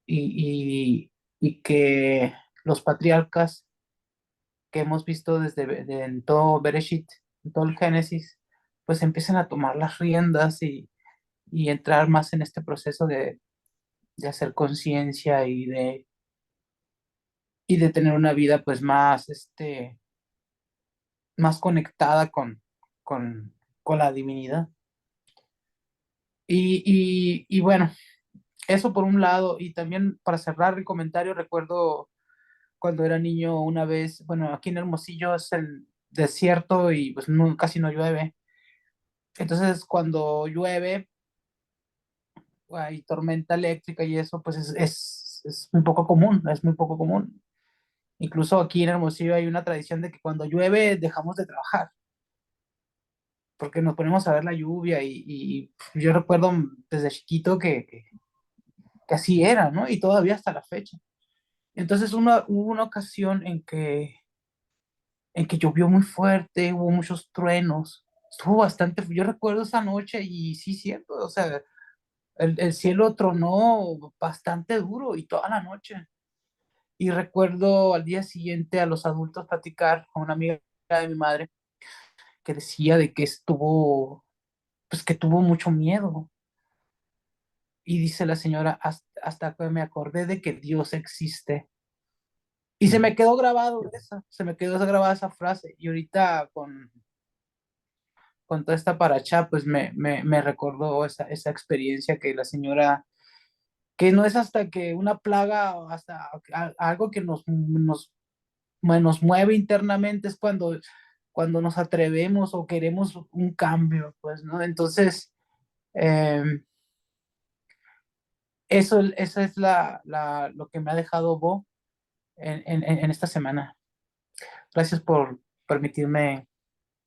y que los patriarcas que hemos visto en todo Bereshit, en todo el Génesis, pues empiecen a tomar las riendas y entrar más en este proceso de hacer conciencia y de tener una vida pues más, más conectada con, con la divinidad. Y bueno, eso por un lado, y también para cerrar el comentario, recuerdo cuando era niño una vez, bueno, aquí en Hermosillo es el desierto y pues casi no llueve. Entonces, cuando llueve, hay tormenta eléctrica y eso, pues es muy poco común, es muy poco común. Incluso aquí en Hermosillo hay una tradición de que cuando llueve dejamos de trabajar, porque nos ponemos a ver la lluvia y yo recuerdo desde chiquito que así era, ¿no? Y todavía hasta la fecha. Entonces hubo una ocasión en que llovió muy fuerte, hubo muchos truenos, estuvo bastante, yo recuerdo esa noche y sí, cierto, o sea, el cielo tronó bastante duro y toda la noche. Y recuerdo al día siguiente a los adultos platicar con una amiga de mi madre que decía de que pues que tuvo mucho miedo. Y dice la señora, hasta que me acordé de que Dios existe. Y se me quedó grabado se me quedó grabada esa frase. Y ahorita con toda esta paracha, pues me recordó esa experiencia que la señora, que no es hasta que una plaga o hasta algo que nos mueve internamente, es cuando nos atrevemos o queremos un cambio, pues, ¿no? Entonces, eh, eso es lo que me ha dejado Bo en esta semana. Gracias por permitirme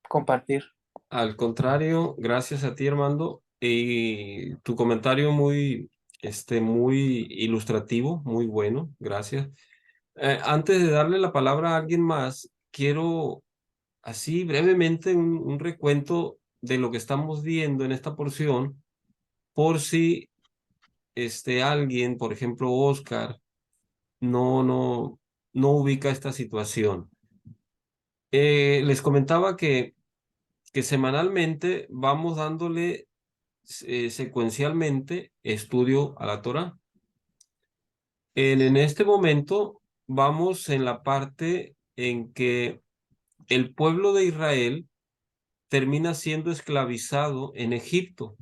compartir. Al contrario, gracias a ti, Armando, y tu comentario muy ilustrativo, muy bueno, gracias. Antes de darle la palabra a alguien más, quiero así brevemente un recuento de lo que estamos viendo en esta porción, por si alguien, por ejemplo, Oscar, no, no, no ubica esta situación. Les comentaba que semanalmente vamos dándole secuencialmente estudio a la Torá. En este momento vamos en la parte en que el pueblo de Israel termina siendo esclavizado en Egipto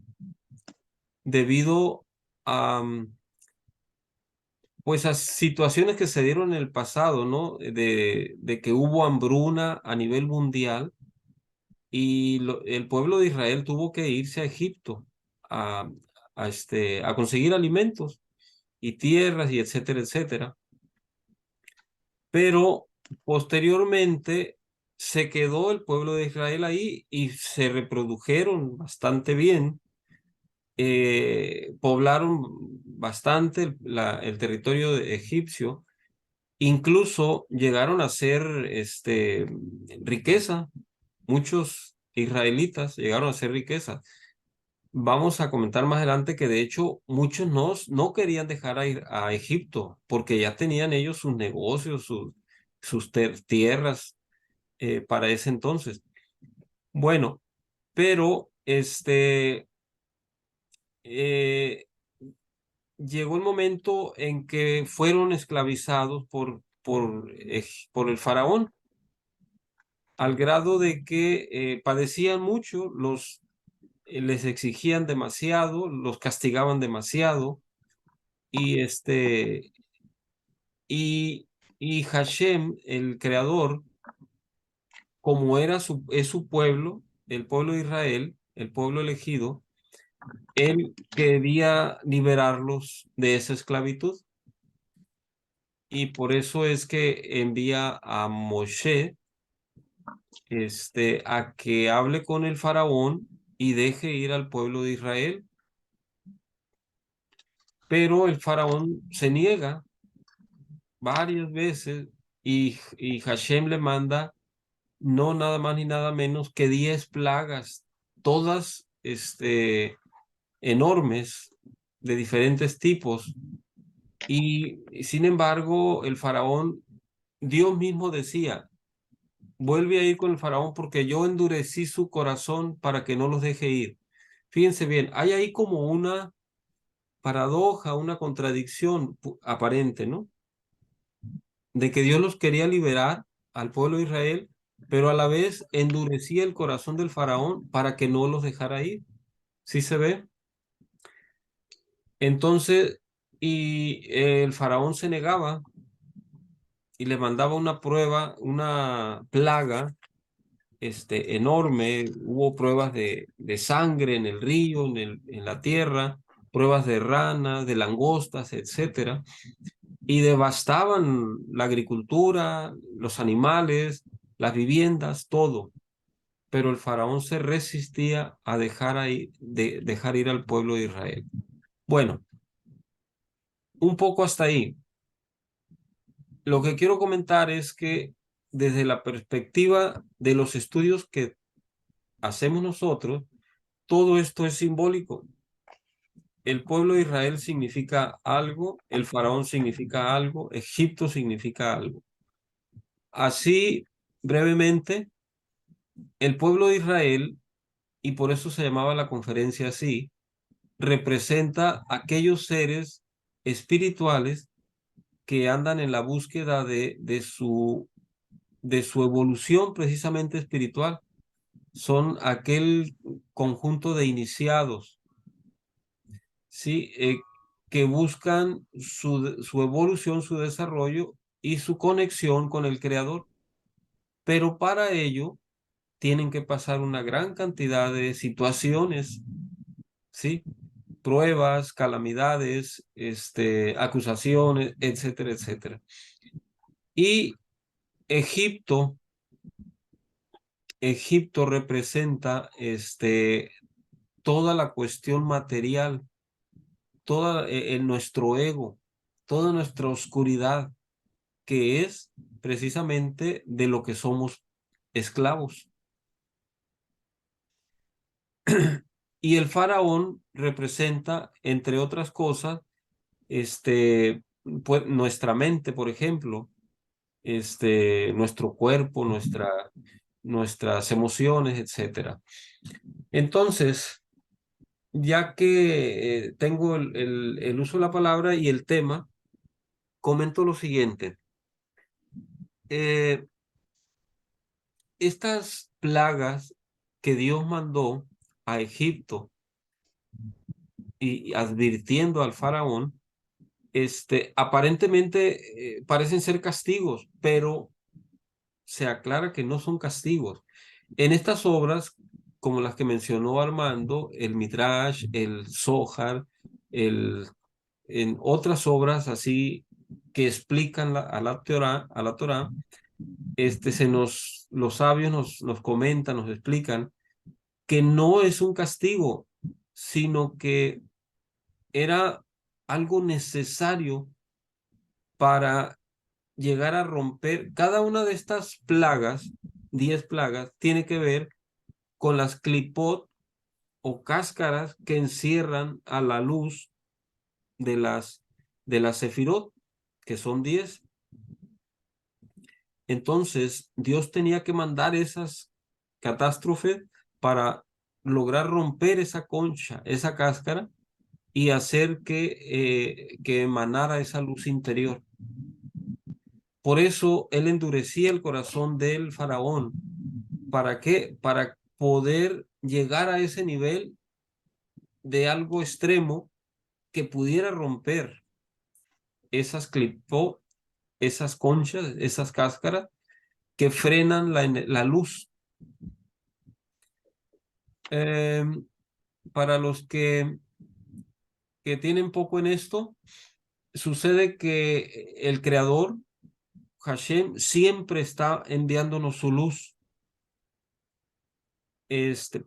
debido a, pues, a situaciones que se dieron en el pasado, ¿no? De que hubo hambruna a nivel mundial y el pueblo de Israel tuvo que irse a Egipto a, a conseguir alimentos y tierras y etcétera, etcétera. Pero posteriormente se quedó el pueblo de Israel ahí y se reprodujeron bastante bien, poblaron bastante el territorio egipcio, incluso llegaron a ser riqueza, muchos israelitas llegaron a ser riqueza. Vamos a comentar más adelante que de hecho muchos no querían dejar a Egipto porque ya tenían ellos sus negocios, sus tierras para ese entonces. Bueno, pero eh, llegó el momento en que fueron esclavizados por el faraón, al grado de que padecían mucho, les exigían demasiado, los castigaban demasiado y y Y Hashem, el creador, como es su pueblo, el pueblo de Israel, el pueblo elegido, él quería liberarlos de esa esclavitud. Y por eso es que envía a Moshe, a que hable con el faraón y deje ir al pueblo de Israel. Pero el faraón se niega varias veces y Hashem le manda no nada más ni nada menos que 10 plagas, todas enormes, de diferentes tipos. Y sin embargo, el faraón, Dios mismo decía, vuelve a ir con el faraón porque yo endurecí su corazón para que no los deje ir. Fíjense bien, hay ahí como una paradoja, una contradicción aparente, ¿no? De que Dios los quería liberar al pueblo de Israel, pero a la vez endurecía el corazón del faraón para que no los dejara ir. ¿Sí se ve? Entonces, y el faraón se negaba y le mandaba una prueba, una plaga enorme. Hubo pruebas de sangre en el río, en la tierra, pruebas de ranas, de langostas, etcétera, y devastaban la agricultura, los animales, las viviendas, todo. Pero el faraón se resistía a dejar ir al pueblo de Israel. Bueno, un poco hasta ahí. Lo que quiero comentar es que desde la perspectiva de los estudios que hacemos nosotros, todo esto es simbólico. El pueblo de Israel significa algo, el faraón significa algo, Egipto significa algo. Así, brevemente, el pueblo de Israel, y por eso se llamaba la conferencia así, representa aquellos seres espirituales que andan en la búsqueda de su evolución precisamente espiritual. Son aquel conjunto de iniciados, ¿sí? Que buscan su evolución, su desarrollo y su conexión con el Creador. Pero para ello tienen que pasar una gran cantidad de situaciones, ¿sí? Pruebas, calamidades, acusaciones, etcétera, etcétera. Y Egipto, Egipto representa toda la cuestión material, toda nuestro ego, toda nuestra oscuridad, que es precisamente de lo que somos esclavos. Y el faraón representa, entre otras cosas, pues, nuestra mente, por ejemplo, nuestro cuerpo, nuestras emociones, etcétera. Entonces, ya que tengo el uso de la palabra y el tema, comento lo siguiente. Estas plagas que Dios mandó a Egipto y advirtiendo al faraón, aparentemente parecen ser castigos, pero se aclara que no son castigos. En estas obras, como las que mencionó Armando, el Midrash, el Zohar, en otras obras así que explican a la Torá, los sabios nos comentan, nos explican que no es un castigo, sino que era algo necesario para llegar a romper. Cada una de estas plagas, 10 plagas, tiene que ver con las clipot o cáscaras que encierran a la luz de las sefirot, que son 10. Entonces, Dios tenía que mandar esas catástrofes para lograr romper esa concha, esa cáscara, y hacer que emanara esa luz interior. Por eso él endurecía el corazón del faraón. ¿Para qué? Para poder llegar a ese nivel de algo extremo que pudiera romper esas clipot esas conchas, esas cáscaras que frenan la luz. Para los que tienen poco en esto, sucede que el creador, Hashem, siempre está enviándonos su luz.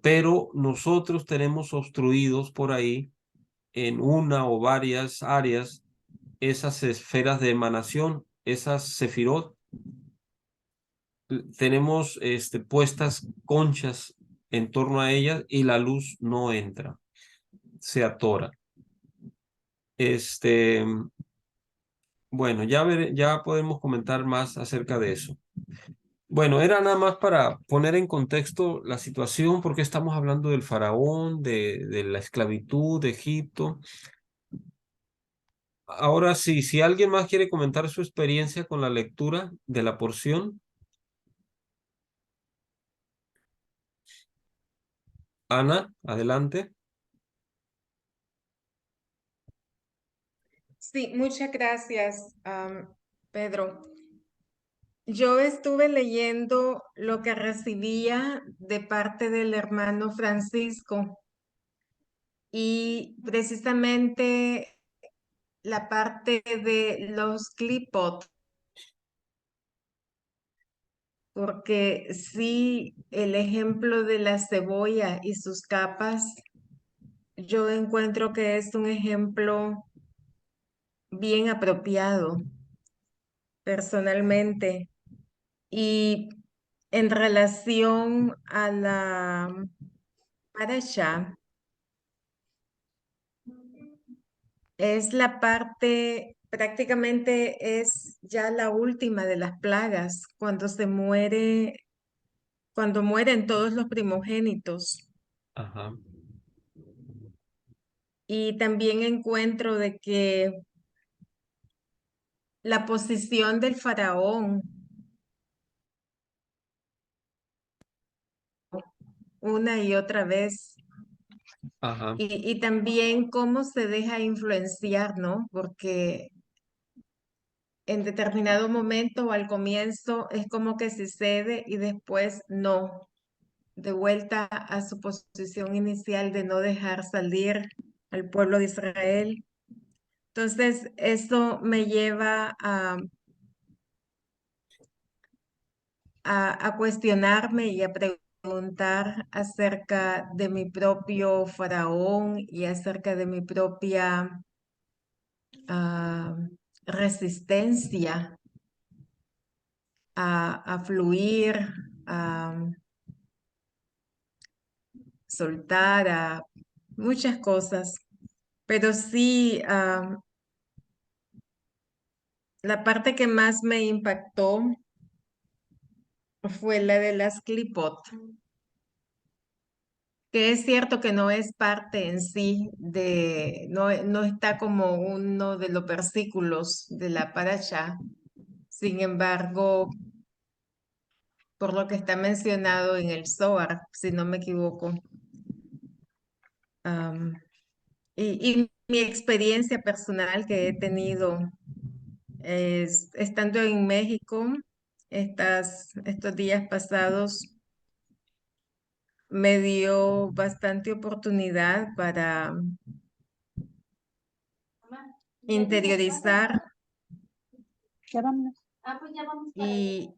Pero nosotros tenemos obstruidos por ahí en una o varias áreas esas esferas de emanación, esas sefirot. Tenemos puestas conchas en torno a ellas y la luz no entra, se atora. Bueno, ya podemos comentar más acerca de eso. Bueno, era nada más para poner en contexto la situación, porque estamos hablando del faraón, de la esclavitud de Egipto. Ahora sí, si alguien más quiere comentar su experiencia con la lectura de la porción. Ana, adelante. Sí, muchas gracias, Pedro. Yo estuve leyendo lo que recibía de parte del hermano Francisco y precisamente la parte de los clipot, porque sí, el ejemplo de la cebolla y sus capas, yo encuentro que es un ejemplo bien apropiado personalmente. Y en relación a la parasha, es la parte, prácticamente es ya la última de las plagas, cuando mueren todos los primogénitos. Ajá. Y también encuentro de que la posición del faraón una y otra vez, Ajá. y también cómo se deja influenciar, ¿no? Porque en determinado momento o al comienzo es como que se cede y después no, de vuelta a su posición inicial de no dejar salir al pueblo de Israel. Entonces, eso me lleva a cuestionarme y a preguntar acerca de mi propio faraón y acerca de mi propia ah, resistencia a fluir, a soltar, a muchas cosas. Pero sí, la parte que más me impactó fue la de las clipot, que es cierto que no es parte en sí no está como uno de los versículos de la parasha. Sin embargo, por lo que está mencionado en el Zohar, si no me equivoco, am, y mi experiencia personal que he tenido estando en México, estos días pasados me dio bastante oportunidad para interiorizar Ya vámonos. y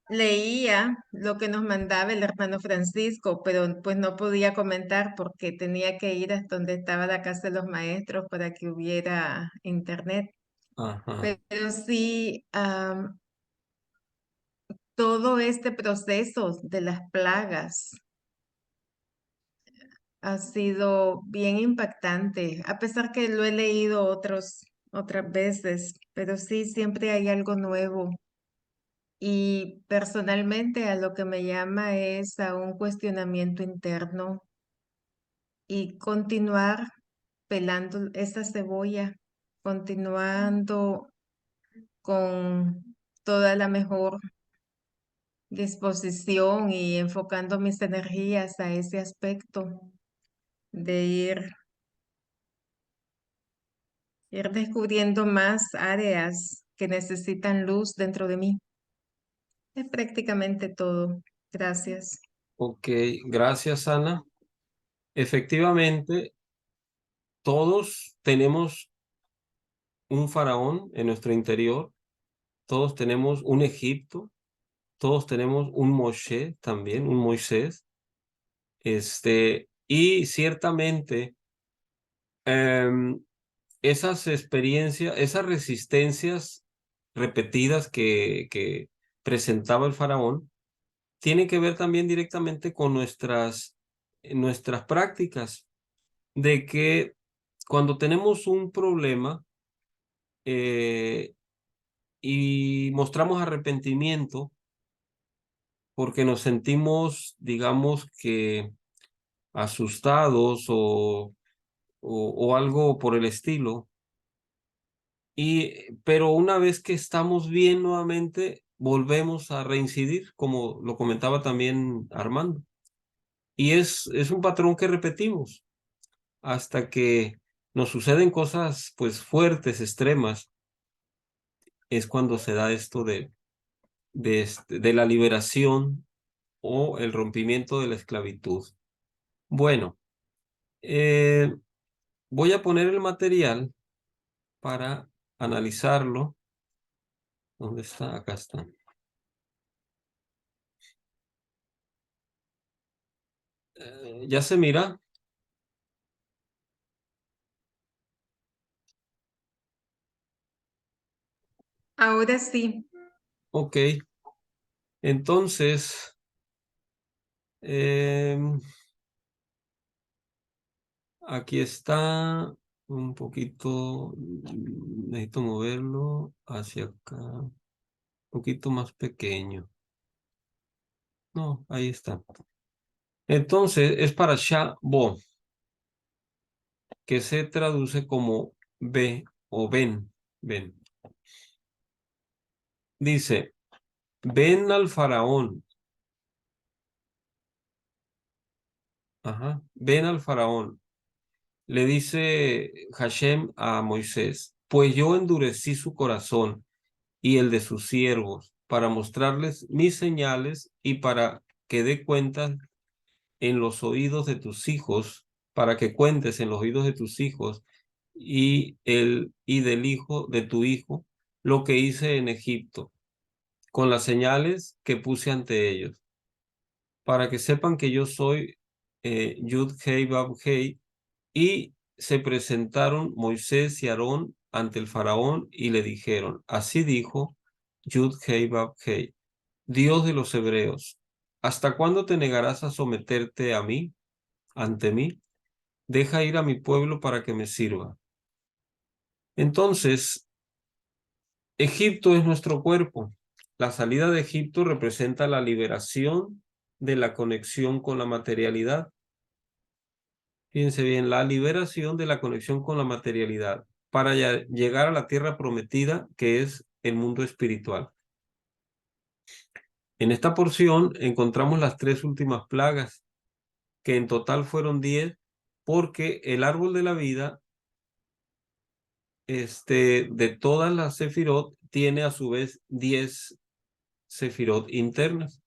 leía lo que nos mandaba el hermano Francisco, pero pues no podía comentar porque tenía que ir hasta donde estaba la casa de los maestros para que hubiera internet. Ajá. Pero sí, todo este proceso de las plagas ha sido bien impactante, a pesar que lo he leído otras veces, pero sí, siempre hay algo nuevo. Y personalmente a lo que me llama es a un cuestionamiento interno y continuar pelando esa cebolla, continuando con toda la mejor disposición y enfocando mis energías a ese aspecto de ir ir descubriendo más áreas que necesitan luz dentro de mí. Es prácticamente todo. Gracias. Ok, gracias, Ana. Efectivamente, todos tenemos un faraón en nuestro interior, todos tenemos un Egipto, todos tenemos un Moshe también, un Moisés, y ciertamente esas experiencias, esas resistencias repetidas que presentaba el faraón, tienen que ver también directamente con nuestras prácticas, de que cuando tenemos un problema y mostramos arrepentimiento porque nos sentimos, digamos que asustados o algo por el estilo, pero una vez que estamos bien nuevamente, volvemos a reincidir, como lo comentaba también Armando. Y es un patrón que repetimos hasta que nos suceden cosas pues fuertes, extremas, es cuando se da esto de la liberación o el rompimiento de la esclavitud. Bueno, voy a poner el material para analizarlo. ¿Dónde está? Acá está. ¿Ya se mira? Ahora sí. Ok. Entonces, aquí está un poquito, necesito moverlo hacia acá, un poquito más pequeño. No, ahí está. Entonces, es para Bo, que se traduce como ve o ven. Dice, ven al faraón. Ajá, ven al faraón. Le dice Hashem a Moisés, pues yo endurecí su corazón y el de sus siervos para mostrarles mis señales y para que dé cuenta en los oídos de tus hijos, para que cuentes en los oídos de tus hijos y del hijo de tu hijo lo que hice en Egipto, con las señales que puse ante ellos, para que sepan que yo soy Yud Hei Bab Hei. Y se presentaron Moisés y Aarón ante el faraón y le dijeron, así dijo Yud Hei Bab Hei, Dios de los hebreos, ¿hasta cuándo te negarás a someterte a mí, ante mí? Deja ir a mi pueblo para que me sirva. Entonces, Egipto es nuestro cuerpo. La salida de Egipto representa la liberación de la conexión con la materialidad. Fíjense bien, la liberación de la conexión con la materialidad para llegar a la tierra prometida, que es el mundo espiritual. En esta porción encontramos las 3 últimas plagas, que en total fueron 10, porque el árbol de la vida, de todas las sefirot, tiene a su vez 10 sefirot internas.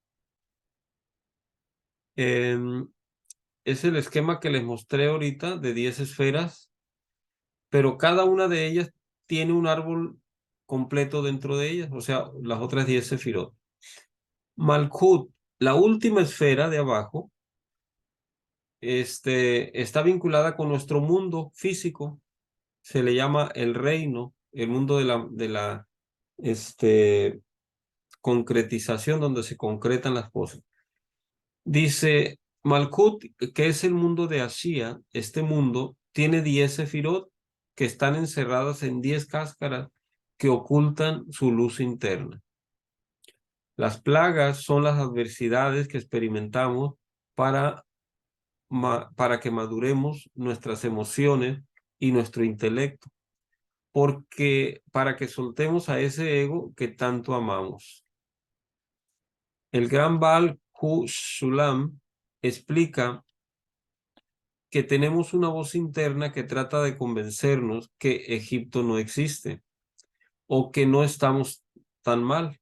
Es el esquema que les mostré ahorita de 10 esferas, pero cada una de ellas tiene un árbol completo dentro de ellas, o sea, las otras 10 sefirot. Malkut, la última esfera de abajo, está vinculada con nuestro mundo físico, se le llama el reino, el mundo de la concretización, donde se concretan las cosas. Dice Malkut, que es el mundo de Ashia, este mundo tiene 10 sefirot que están encerradas en 10 cáscaras que ocultan su luz interna. Las plagas son las adversidades que experimentamos para que maduremos nuestras emociones y nuestro intelecto, porque para que soltemos a ese ego que tanto amamos. El gran Baal Hu Shulam explica que tenemos una voz interna que trata de convencernos que Egipto no existe o que no estamos tan mal,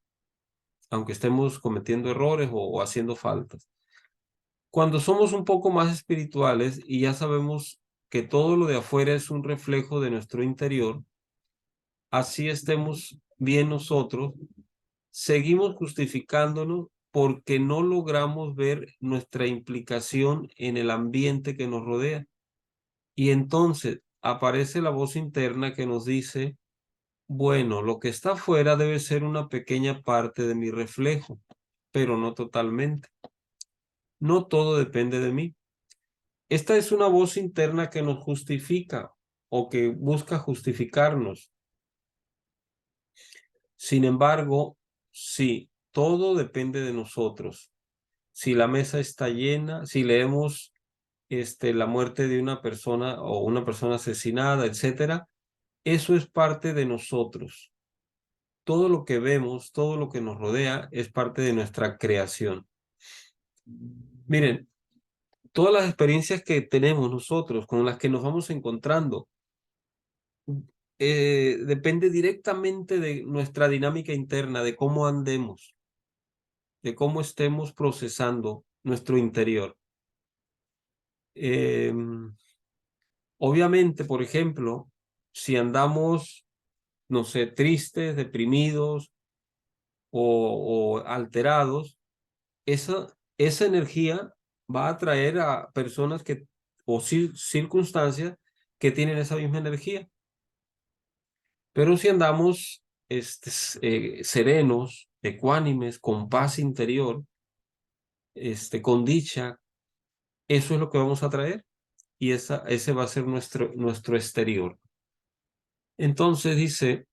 aunque estemos cometiendo errores o haciendo faltas. Cuando somos un poco más espirituales y ya sabemos que todo lo de afuera es un reflejo de nuestro interior, así estemos bien nosotros, seguimos justificándonos porque no logramos ver nuestra implicación en el ambiente que nos rodea. Y entonces aparece la voz interna que nos dice, bueno, lo que está afuera debe ser una pequeña parte de mi reflejo, pero no totalmente. No todo depende de mí. Esta es una voz interna que nos justifica o que busca justificarnos. Sin embargo, sí, todo depende de nosotros. Si la mesa está llena, si leemos la muerte de una persona o una persona asesinada, etcétera, eso es parte de nosotros. Todo lo que vemos, todo lo que nos rodea es parte de nuestra creación. Miren, todas las experiencias que tenemos nosotros, con las que nos vamos encontrando, depende directamente de nuestra dinámica interna, de cómo andemos, de cómo estemos procesando nuestro interior. Obviamente, por ejemplo, si andamos, no sé, tristes, deprimidos o alterados, esa energía va a atraer a personas o circunstancias que tienen esa misma energía. Pero si andamos serenos, ecuánimes, con paz interior, con dicha, eso es lo que vamos a traer y ese va a ser nuestro exterior. Entonces dice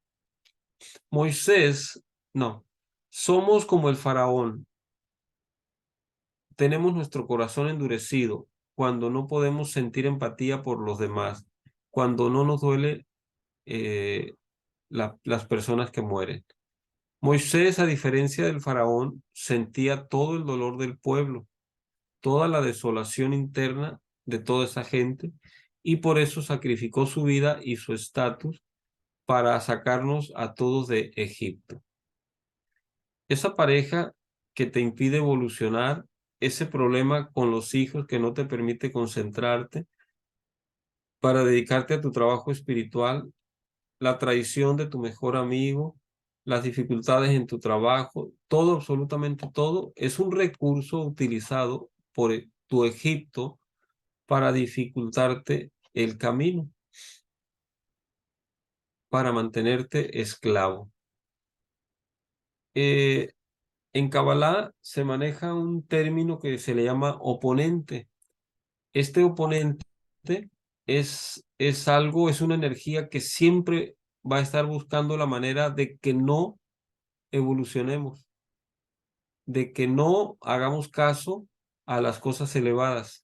Moisés, no, somos como el faraón, tenemos nuestro corazón endurecido cuando no podemos sentir empatía por los demás, cuando no nos duele las personas que mueren. Moisés, a diferencia del faraón, sentía todo el dolor del pueblo, toda la desolación interna de toda esa gente, y por eso sacrificó su vida y su estatus para sacarnos a todos de Egipto. Esa pareja que te impide evolucionar, ese problema con los hijos que no te permite concentrarte para dedicarte a tu trabajo espiritual, la traición de tu mejor amigo, las dificultades en tu trabajo, todo, absolutamente todo, es un recurso utilizado por tu Egipto para dificultarte el camino, para mantenerte esclavo. En Kabbalah se maneja un término que se le llama oponente. Este oponente es algo, es una energía que siempre va a estar buscando la manera de que no evolucionemos, de que no hagamos caso a las cosas elevadas.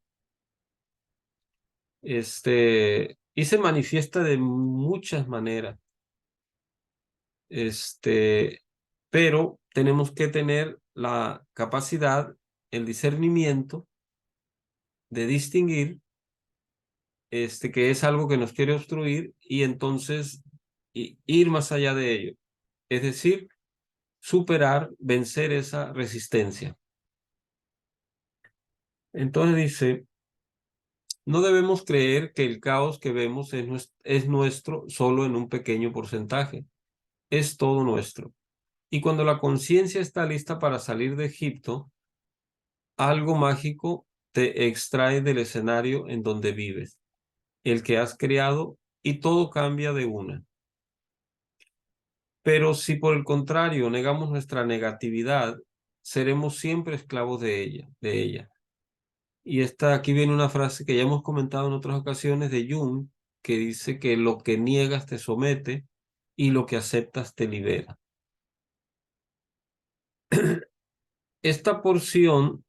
Y se manifiesta de muchas maneras. Pero tenemos que tener la capacidad, el discernimiento de distinguir que es algo que nos quiere obstruir y entonces ir más allá de ello. Es decir, superar, vencer esa resistencia. Entonces dice, no debemos creer que el caos que vemos es nuestro solo en un pequeño porcentaje. Es todo nuestro. Y cuando la conciencia está lista para salir de Egipto, algo mágico te extrae del escenario en donde vives, el que has creado, y todo cambia de una. Pero si por el contrario negamos nuestra negatividad, seremos siempre esclavos de ella. Y aquí viene una frase que ya hemos comentado en otras ocasiones de Jung, que dice que lo que niegas te somete y lo que aceptas te libera. En esta porción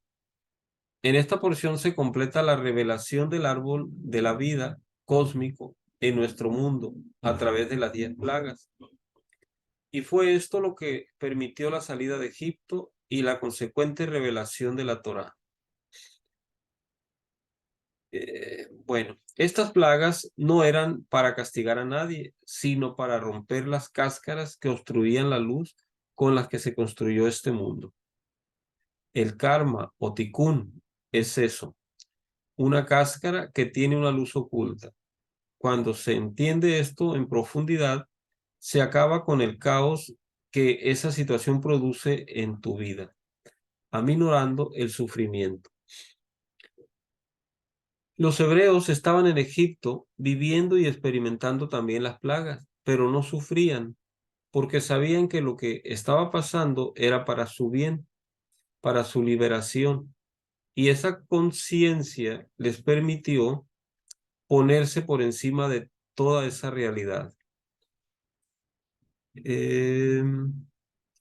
se completa la revelación del árbol de la vida cósmico en nuestro mundo a través de las 10 plagas. Y fue esto lo que permitió la salida de Egipto y la consecuente revelación de la Torá. Bueno, estas plagas no eran para castigar a nadie, sino para romper las cáscaras que obstruían la luz con las que se construyó este mundo. El karma o tikkun es eso, una cáscara que tiene una luz oculta. Cuando se entiende esto en profundidad, se acaba con el caos que esa situación produce en tu vida, aminorando el sufrimiento. Los hebreos estaban en Egipto viviendo y experimentando también las plagas, pero no sufrían porque sabían que lo que estaba pasando era para su bien, para su liberación. Y esa conciencia les permitió ponerse por encima de toda esa realidad.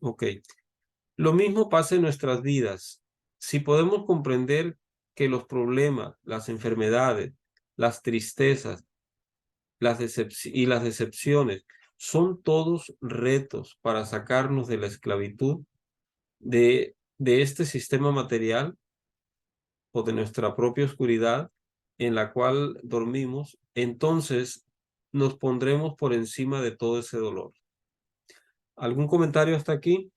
Ok. Lo mismo pasa en nuestras vidas. Si podemos comprender que los problemas, las enfermedades, las tristezas, las decepciones son todos retos para sacarnos de la esclavitud de este sistema material o de nuestra propia oscuridad en la cual dormimos, entonces nos pondremos por encima de todo ese dolor. ¿Algún comentario hasta aquí?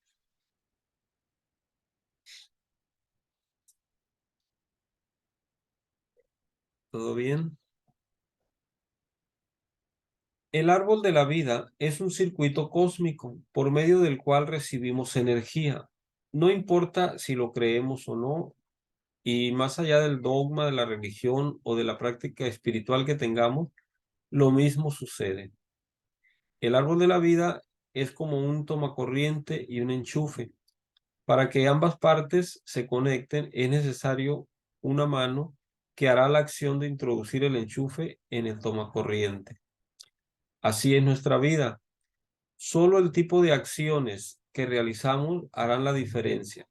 ¿Todo bien? El árbol de la vida es un circuito cósmico por medio del cual recibimos energía. No importa si lo creemos o no, y más allá del dogma de la religión o de la práctica espiritual que tengamos, lo mismo sucede. El árbol de la vida es como un tomacorriente y un enchufe. Para que ambas partes se conecten es necesario una mano que hará la acción de introducir el enchufe en el tomacorriente. Así es nuestra vida. Solo el tipo de acciones que realizamos harán la diferencia.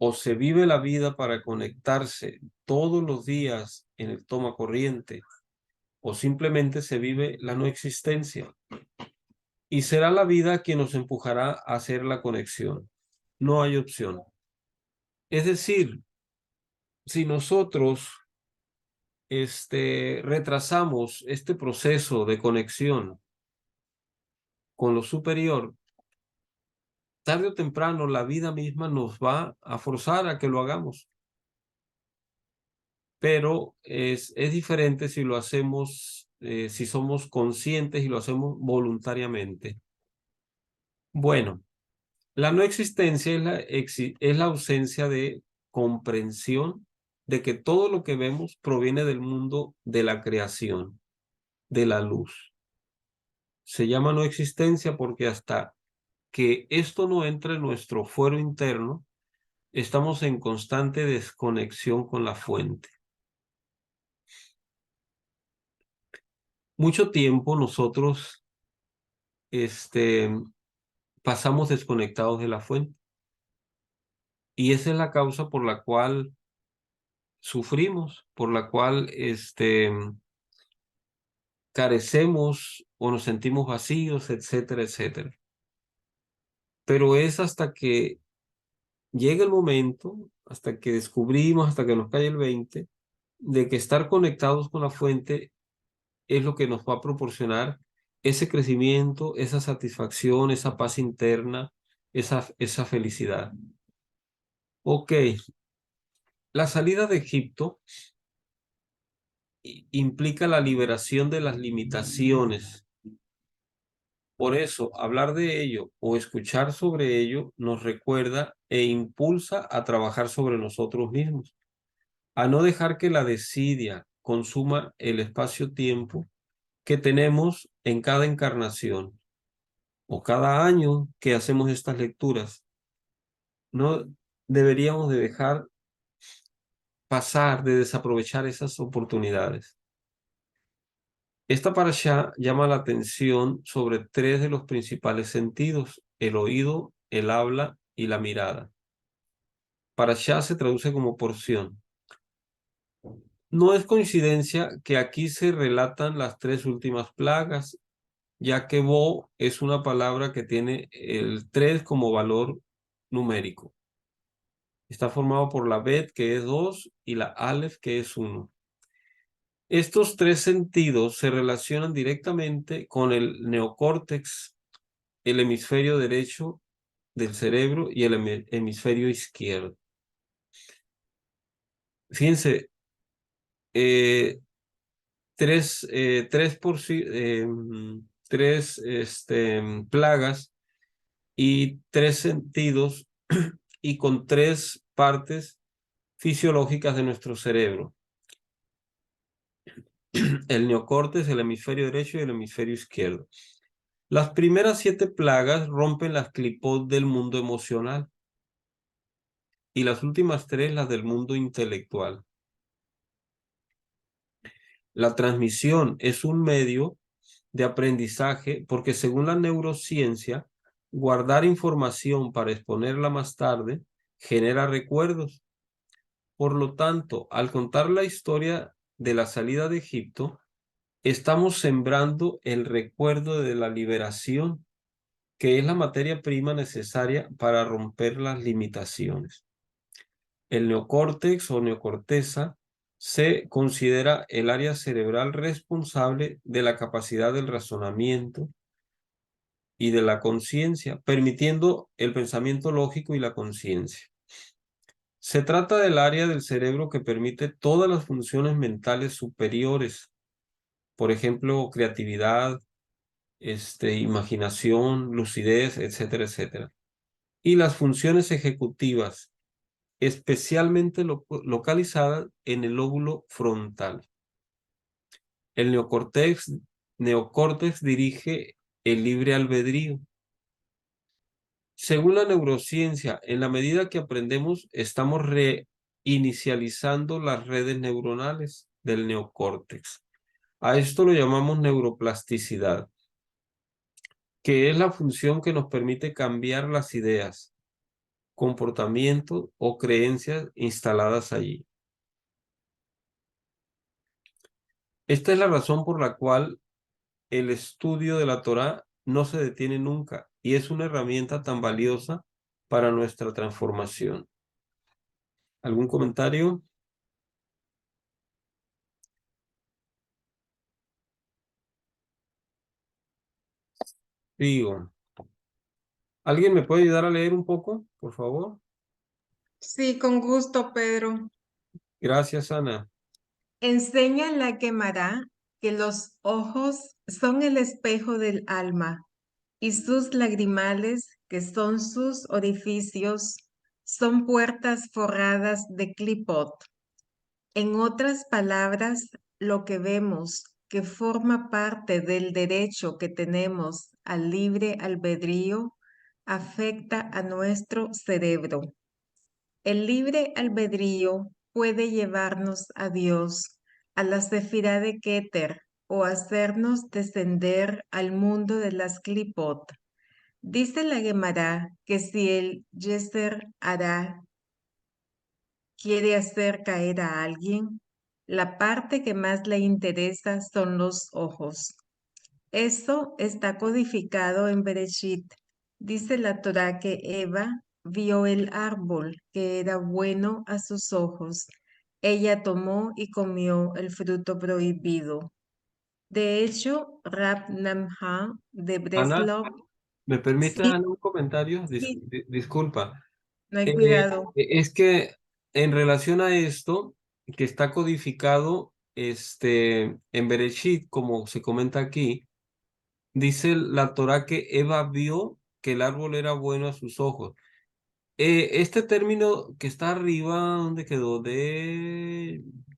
O se vive la vida para conectarse todos los días en el tomacorriente, o simplemente se vive la no existencia. Y será la vida quien nos empujará a hacer la conexión. No hay opción. Es decir, si nosotros retrasamos este proceso de conexión con lo superior, tarde o temprano la vida misma nos va a forzar a que lo hagamos. Pero es diferente si lo hacemos, si somos conscientes y lo hacemos voluntariamente. Bueno, la no existencia es la ausencia de comprensión de que todo lo que vemos proviene del mundo de la creación, de la luz. Se llama no existencia porque hasta que esto no entre en nuestro fuero interno, estamos en constante desconexión con la fuente. Mucho tiempo nosotros pasamos desconectados de la fuente y esa es la causa por la cual sufrimos, por la cual carecemos o nos sentimos vacíos, etcétera, etcétera. Pero es hasta que llega el momento, hasta que descubrimos, hasta que nos cae el 20, de que estar conectados con la fuente es lo que nos va a proporcionar ese crecimiento, esa satisfacción, esa paz interna, esa felicidad. Ok, la salida de Egipto implica la liberación de las limitaciones. Por eso, hablar de ello o escuchar sobre ello nos recuerda e impulsa a trabajar sobre nosotros mismos, a no dejar que la desidia consuma el espacio-tiempo que tenemos en cada encarnación o cada año que hacemos estas lecturas. No deberíamos de dejar pasar, de desaprovechar esas oportunidades. Esta parashá llama la atención sobre tres de los principales sentidos: el oído, el habla y la mirada. Parashá se traduce como porción. No es coincidencia que aquí se relatan las tres últimas plagas, ya que Bo es una palabra que tiene el 3 como valor numérico. Está formado por la Bet, que es 2, y la Aleph, que es 1. Estos tres sentidos se relacionan directamente con el neocórtex, el hemisferio derecho del cerebro y el hemisferio izquierdo. Fíjense, tres plagas y tres sentidos y con tres partes fisiológicas de nuestro cerebro. El neocórtex, el hemisferio derecho y el hemisferio izquierdo. Las primeras 7 plagas rompen las clipot del mundo emocional y las últimas 3 las del mundo intelectual. La transmisión es un medio de aprendizaje porque según la neurociencia, guardar información para exponerla más tarde genera recuerdos. Por lo tanto, al contar la historia de la salida de Egipto, estamos sembrando el recuerdo de la liberación, que es la materia prima necesaria para romper las limitaciones. El neocórtex o neocorteza se considera el área cerebral responsable de la capacidad del razonamiento y de la conciencia, permitiendo el pensamiento lógico y la conciencia. Se trata del área del cerebro que permite todas las funciones mentales superiores, por ejemplo, creatividad, imaginación, lucidez, etcétera, etcétera. Y las funciones ejecutivas, especialmente localizadas en el lóbulo frontal. El neocórtex dirige el libre albedrío. Según la neurociencia, en la medida que aprendemos, estamos reinicializando las redes neuronales del neocórtex. A esto lo llamamos neuroplasticidad, que es la función que nos permite cambiar las ideas, comportamientos o creencias instaladas allí. Esta es la razón por la cual el estudio de la Torá no se detiene nunca y es una herramienta tan valiosa para nuestra transformación. ¿Algún comentario? Digo, ¿alguien me puede ayudar a leer un poco, por favor? Sí, con gusto, Pedro. Gracias, Ana. Enseña la Gemara que los ojos son el espejo del alma y sus lagrimales, que son sus orificios, son puertas forradas de clipot. En otras palabras, lo que vemos que forma parte del derecho que tenemos al libre albedrío afecta a nuestro cerebro. El libre albedrío puede llevarnos a Dios, a la Sefirá de Keter, o hacernos descender al mundo de las Clipot. Dice la Gemara que si el Yeser Hará quiere hacer caer a alguien, la parte que más le interesa son los ojos. Eso está codificado en Bereshit. Dice la Torá que Eva vio el árbol que era bueno a sus ojos. Ella tomó y comió el fruto prohibido. De hecho, Rab Namha de Ana, Breslov, ¿me permites, sí, Ana, un comentario? sí, Disculpa. no hay cuidado. Es que en relación a esto, que está codificado en Bereshit, como se comenta aquí, dice la Torá que Eva vio que el árbol era bueno a sus ojos. Este término que está arriba, ¿dónde quedó?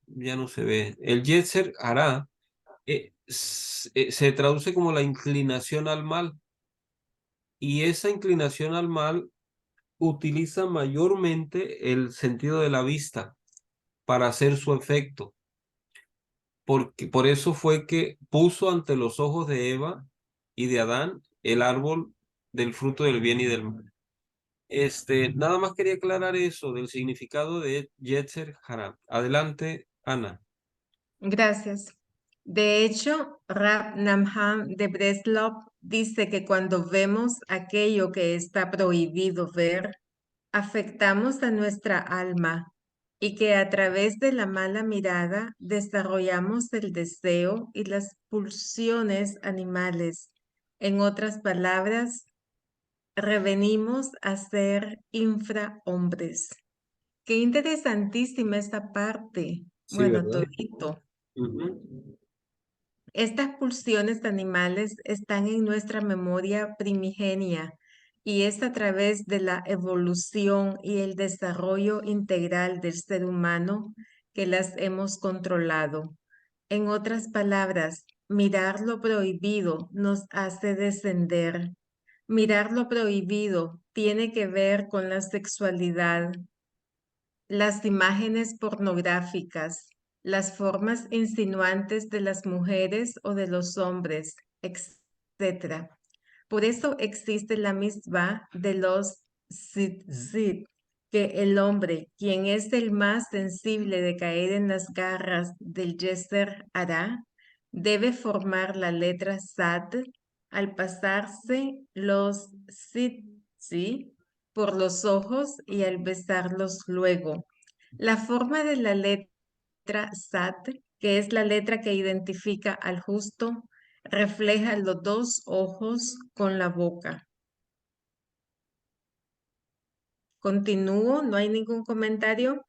Ya no se ve. El Yetzer hará, se traduce como la inclinación al mal. Y esa inclinación al mal utiliza mayormente el sentido de la vista para hacer su efecto. Por eso fue que puso ante los ojos de Eva y de Adán el árbol del fruto del bien y del mal. Nada más quería aclarar eso del significado de Yetzer Hara. Adelante, Ana. Gracias. De hecho, Rab Namham de Breslov dice que cuando vemos aquello que está prohibido ver, afectamos a nuestra alma. y que a través de la mala mirada desarrollamos el deseo y las pulsiones animales. En otras palabras, revenimos a ser infrahombres. Qué interesantísima esta parte. Sí, Bueno, ¿verdad? todito. Ujú. Estas pulsiones animales están en nuestra memoria primigenia y es a través de la evolución y el desarrollo integral del ser humano que las hemos controlado. En otras palabras, mirar lo prohibido nos hace descender. Mirar lo prohibido tiene que ver con la sexualidad, las imágenes pornográficas, las formas insinuantes de las mujeres o de los hombres, etc. Por eso existe la misma de los Sid, que el hombre, quien es el más sensible de caer en las garras del Yetzer Hará, debe formar la letra Sad al pasarse los Sid por los ojos y al besarlos luego. La forma de la letra Sat, que es la letra que identifica al justo, refleja los dos ojos con la boca. Continúo, ¿no hay ningún comentario?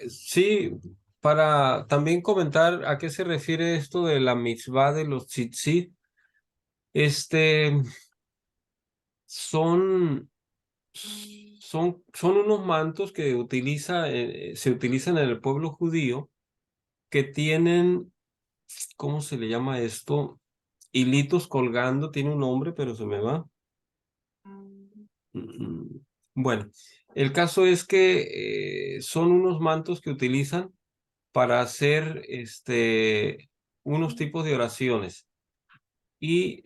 Sí, para también comentar a qué se refiere esto de la mitzvah de los tzitzit. Este, son, son unos mantos que se utilizan en el pueblo judío que tienen, ¿cómo se le llama esto? Hilitos colgando, tiene un nombre, pero se me va. Mm, Bueno, el caso es que son unos mantos que utilizan para hacer unos tipos de oraciones y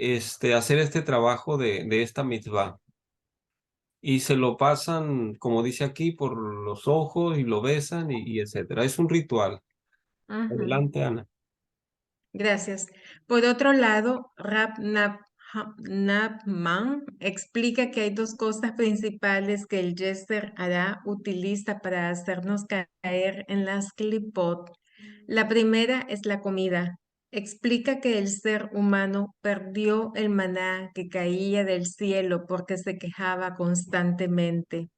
hacer este trabajo de esta mitzvah. Y se lo pasan, como dice aquí, por los ojos y lo besan y etcétera. Es un ritual. Ujú. Adelante, Ana. Gracias. Por otro lado, Napman explica que hay dos cosas principales que el Yetzer Hará utiliza para hacernos caer en las clipot. La primera es la comida. Explica que el ser humano perdió el maná que caía del cielo porque se quejaba constantemente.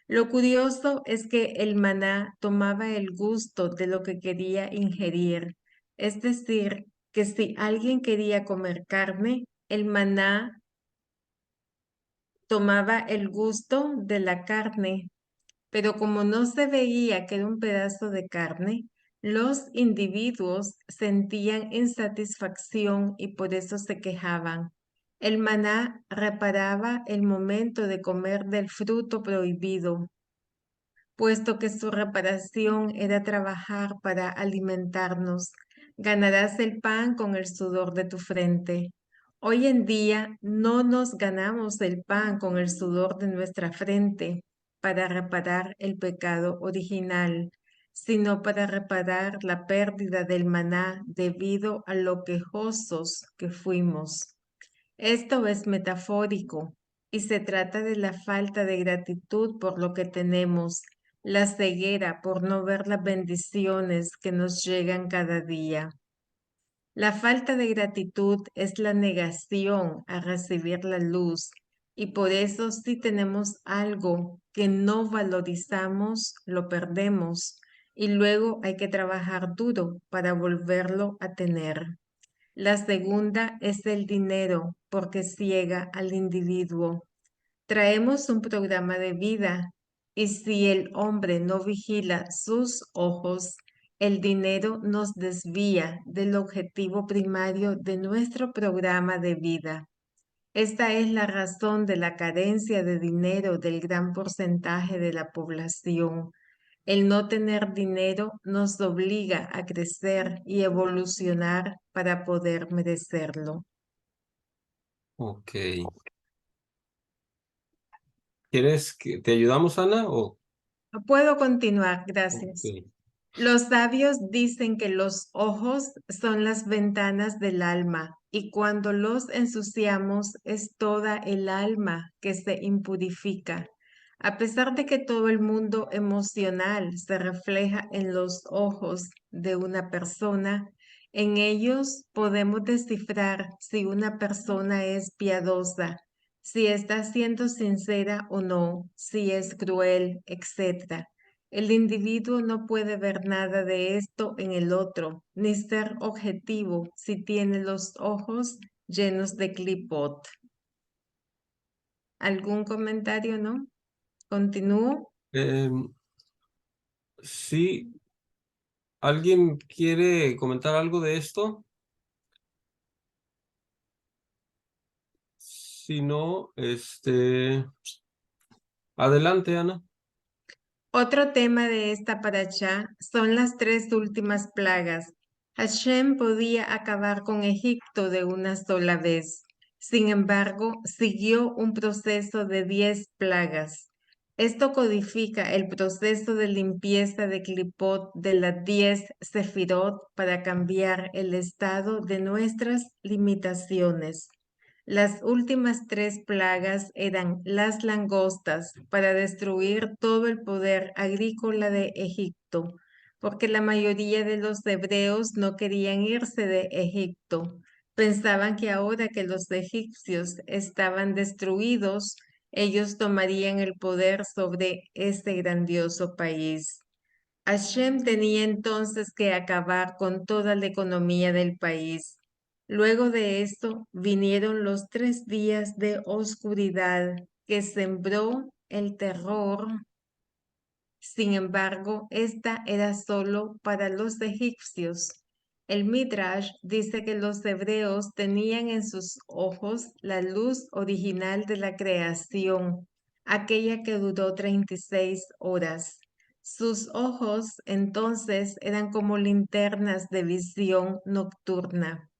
Lo curioso es que el maná tomaba el gusto de lo que quería ingerir. Es decir, que si alguien quería comer carne, el maná tomaba el gusto de la carne. Pero como no se veía que era un pedazo de carne, los individuos sentían insatisfacción y por eso se quejaban. El maná reparaba el momento de comer del fruto prohibido, puesto que su reparación era trabajar para alimentarnos. Ganarás el pan con el sudor de tu frente. Hoy en día no nos ganamos el pan con el sudor de nuestra frente para reparar el pecado original, sino para reparar la pérdida del maná debido a lo quejosos que fuimos. Esto es metafórico y se trata de la falta de gratitud por lo que tenemos, la ceguera por no ver las bendiciones que nos llegan cada día. La falta de gratitud es la negación a recibir la luz y por eso si tenemos algo que no valorizamos, lo perdemos y luego hay que trabajar duro para volverlo a tener. La segunda es el dinero, porque ciega al individuo. Traemos un programa de vida y si el hombre no vigila sus ojos, el dinero nos desvía del objetivo primario de nuestro programa de vida. Esta es la razón de la carencia de dinero del gran porcentaje de la población. El no tener dinero nos obliga a crecer y evolucionar para poder merecerlo. Ok. ¿Quieres que te ayudamos, Ana? Puedo continuar, gracias. Ok. Los sabios dicen que los ojos son las ventanas del alma y cuando los ensuciamos es toda el alma que se impurifica. A pesar de que todo el mundo emocional se refleja en los ojos de una persona, en ellos podemos descifrar si una persona es piadosa, si está siendo sincera o no, si es cruel, etc. El individuo no puede ver nada de esto en el otro, ni ser objetivo si tiene los ojos llenos de clipot. ¿Algún comentario, no? ¿Continúo? Sí, ¿alguien quiere comentar algo de esto? Si no, adelante, Ana. Otro tema de esta parashá son las 3 últimas plagas. Hashem podía acabar con Egipto de una sola vez. Sin embargo, siguió un proceso de 10 plagas. Esto codifica el proceso de limpieza de Clipot de las 10 Sefirot para cambiar el estado de nuestras limitaciones. Las últimas 3 plagas eran las langostas para destruir todo el poder agrícola de Egipto, porque la mayoría de los hebreos no querían irse de Egipto. Pensaban que ahora que los egipcios estaban destruidos, ellos tomarían el poder sobre este grandioso país. Hashem tenía entonces que acabar con toda la economía del país. Luego de esto vinieron los 3 días de oscuridad que sembró el terror. Sin embargo, esta era solo para los egipcios. El Midrash dice que los hebreos tenían en sus ojos la luz original de la creación, aquella que duró 36 horas. Sus ojos entonces eran como linternas de visión nocturna.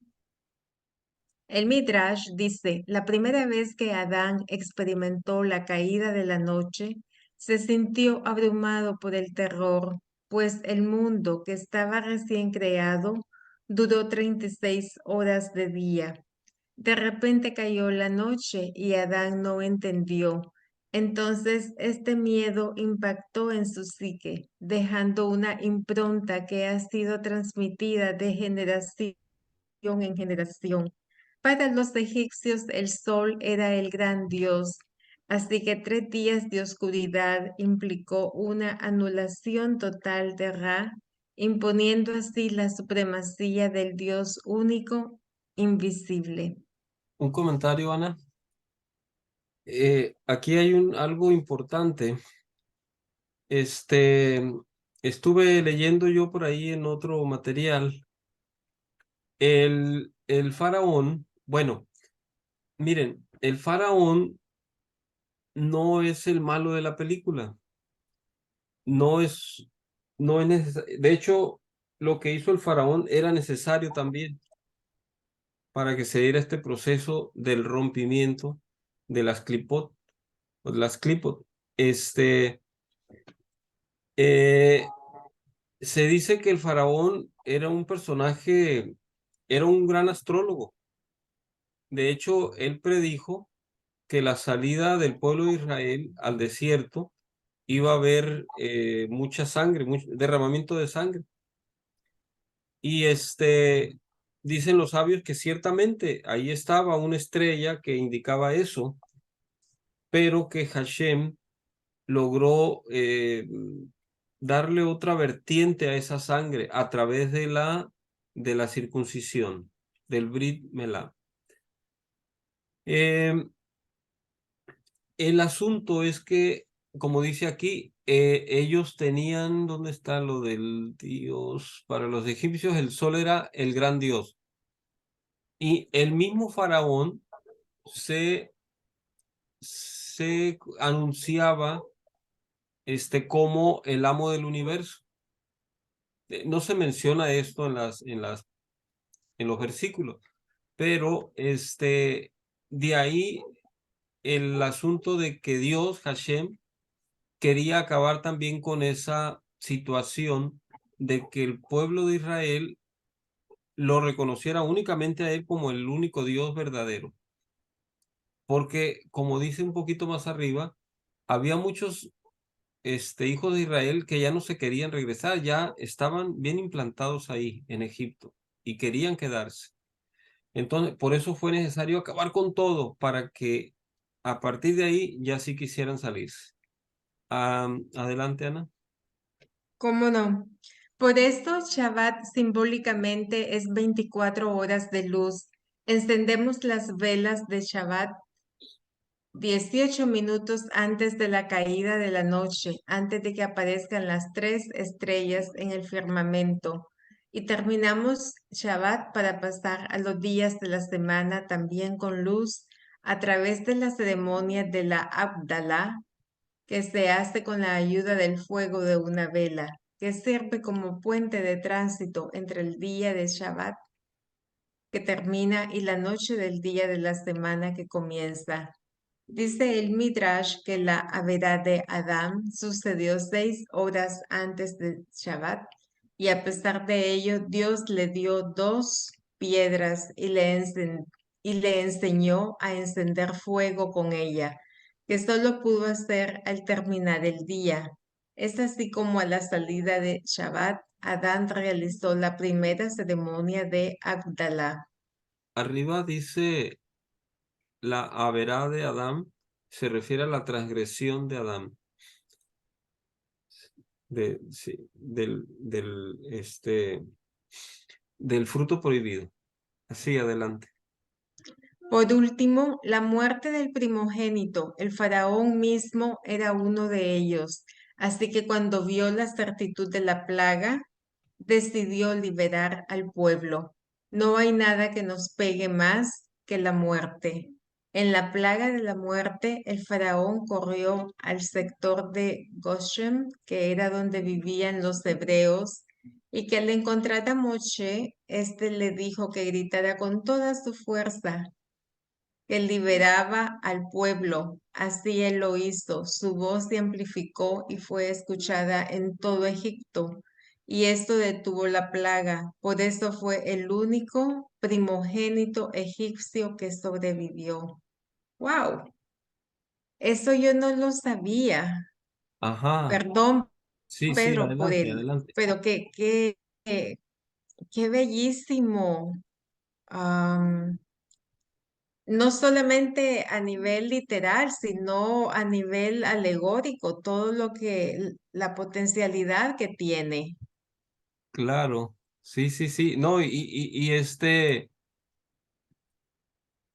El Midrash dice, la primera vez que Adán experimentó la caída de la noche, se sintió abrumado por el terror, pues el mundo que estaba recién creado duró 36 horas de día. De repente cayó la noche y Adán no entendió. Entonces este miedo impactó en su psique, dejando una impronta que ha sido transmitida de generación en generación. Para los egipcios el sol era el gran dios, así que 3 días de oscuridad implicó una anulación total de Ra, imponiendo así la supremacía del Dios único, invisible. Un comentario, Ana. Aquí hay algo importante. Estuve leyendo yo por ahí en otro material. El faraón, bueno, miren, el faraón no es el malo de la película. No es necesario. De hecho, lo que hizo el faraón era necesario también para que se diera este proceso del rompimiento de las clipot, o de las clipot. Se dice que el faraón era un personaje, era un gran astrólogo. De hecho, él predijo que la salida del pueblo de Israel al desierto iba a haber mucha sangre, mucho derramamiento de sangre. Y dicen los sabios que ciertamente ahí estaba una estrella que indicaba eso, pero que Hashem logró darle otra vertiente a esa sangre a través de la circuncisión, del Brit Milá. El asunto es que, como dice aquí, ellos tenían, ¿dónde está lo del dios? Para los egipcios el sol era el gran dios. Y el mismo faraón se anunciaba como el amo del universo. No se menciona esto en los versículos, pero de ahí el asunto de que Dios, Hashem, quería acabar también con esa situación de que el pueblo de Israel lo reconociera únicamente a él como el único Dios verdadero. Porque, como dice un poquito más arriba, había muchos hijos de Israel que ya no se querían regresar, ya estaban bien implantados ahí en Egipto y querían quedarse. Entonces, por eso fue necesario acabar con todo para que a partir de ahí ya sí quisieran salirse. Adelante, Ana. ¿Cómo no? Por esto, Shabbat simbólicamente es 24 horas de luz. Encendemos las velas de Shabbat 18 minutos antes de la caída de la noche, antes de que aparezcan las 3 estrellas en el firmamento. Y terminamos Shabbat para pasar a los días de la semana también con luz a través de la ceremonia de la Abdalá, que se hace con la ayuda del fuego de una vela, que sirve como puente de tránsito entre el día de Shabbat que termina y la noche del día de la semana que comienza. Dice el Midrash que la Averá de Adán sucedió 6 horas antes de Shabbat y a pesar de ello Dios le dio 2 piedras y le enseñó a encender fuego con ella, que solo pudo hacer al terminar el día. Es así como a la salida de Shabbat, Adán realizó la primera ceremonia de Abdalá. Arriba dice la haberá de Adán, se refiere a la transgresión de Adán, sí, del fruto prohibido. Así, adelante. Por último, la muerte del primogénito. El faraón mismo era uno de ellos. Así que cuando vio la certitud de la plaga, decidió liberar al pueblo. No hay nada que nos pegue más que la muerte. En la plaga de la muerte, el faraón corrió al sector de Goshen, que era donde vivían los hebreos, y que al encontrar a Moshe, éste le dijo que gritara con toda su fuerza que liberaba al pueblo. Así él lo hizo. Su voz se amplificó y fue escuchada en todo Egipto. Y esto detuvo la plaga. Por eso fue el único primogénito egipcio que sobrevivió. ¡Wow! Eso yo no lo sabía. Ajá, Perdón, sí, sí, Pedro, por adelante, él. adelante. Pero qué bellísimo. No solamente a nivel literal, sino a nivel alegórico, todo lo que, la potencialidad que tiene. Claro, sí, sí, sí. No,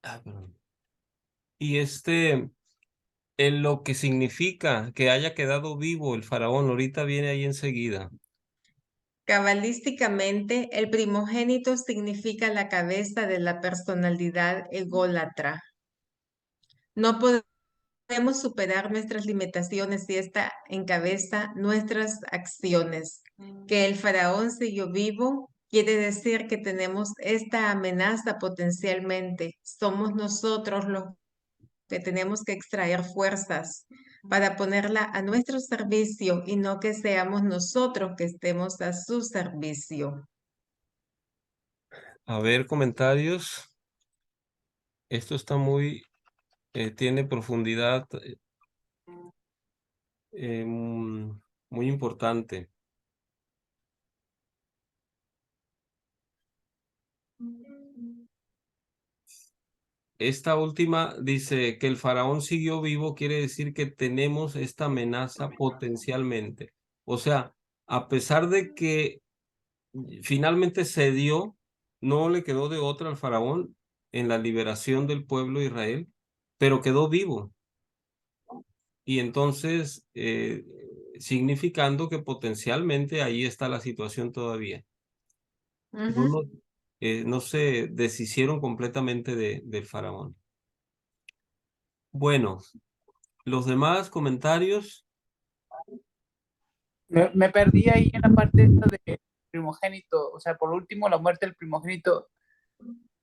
perdón. Y en lo que significa que haya quedado vivo el faraón, ahorita viene ahí enseguida. Cabalísticamente, el primogénito significa la cabeza de la personalidad ególatra. No podemos superar nuestras limitaciones si esta encabeza nuestras acciones. Que el faraón siguió vivo quiere decir que tenemos esta amenaza potencialmente. Somos nosotros los que tenemos que extraer fuerzas para ponerla a nuestro servicio y no que seamos nosotros que estemos a su servicio. A ver, comentarios. Esto está tiene profundidad muy importante. Esta última dice que el faraón siguió vivo, quiere decir que tenemos esta amenaza potencialmente. O sea, a pesar de que finalmente cedió, no le quedó de otra al faraón en la liberación del pueblo de Israel, pero quedó vivo. Y entonces, significando que potencialmente ahí está la situación todavía. Ujú. No se deshicieron completamente del faraón. Bueno, los demás comentarios. Me perdí ahí en la parte esta de primogénito, o sea, por último, la muerte del primogénito,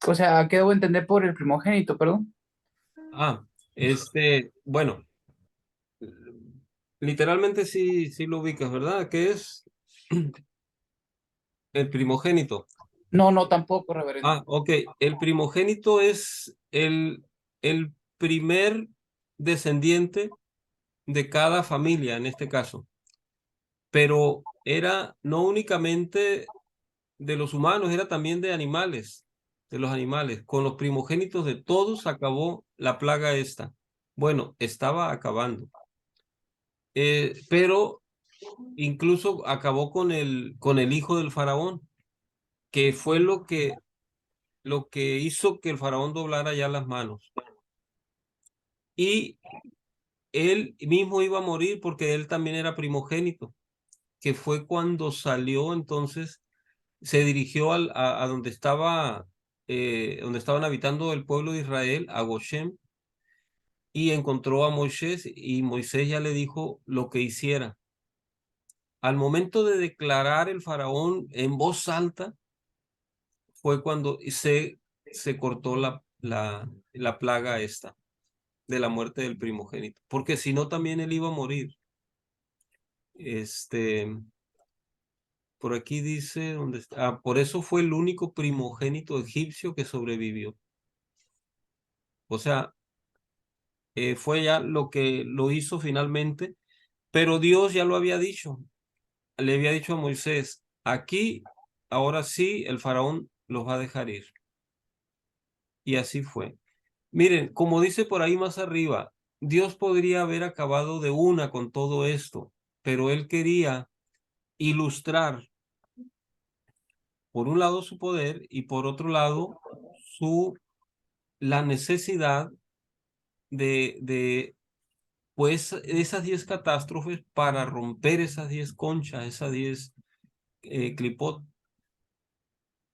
o sea, ¿qué debo entender por el primogénito, perdón? Bueno, literalmente sí, sí lo ubicas, ¿verdad? ¿Qué es el primogénito? No, no, tampoco, reverendo. Ok. El primogénito es el primer descendiente de cada familia en este caso. Pero era no únicamente de los humanos, era también de animales, de los animales. Con los primogénitos de todos acabó la plaga esta. Bueno, estaba acabando. Pero incluso acabó con el hijo del faraón, que fue lo que hizo que el faraón doblara ya las manos. Y él mismo iba a morir porque él también era primogénito, que fue cuando salió entonces, se dirigió a donde estaban habitando el pueblo de Israel, a Goshen, y encontró a Moisés, y Moisés ya le dijo lo que hiciera. Al momento de declarar el faraón en voz alta, fue cuando se cortó la plaga esta de la muerte del primogénito, porque si no también él iba a morir. Por aquí dice, ¿dónde está? Por eso fue el único primogénito egipcio que sobrevivió. O sea, fue ya lo que lo hizo finalmente, pero Dios ya lo había dicho. Le había dicho a Moisés, aquí, ahora sí, el faraón los va a dejar ir. Y así fue. Miren, como dice por ahí más arriba, Dios podría haber acabado de una con todo esto, pero él quería ilustrar, por un lado, su poder y por otro lado, la necesidad de pues, esas 10 catástrofes para romper esas 10 conchas, esas 10 clipot,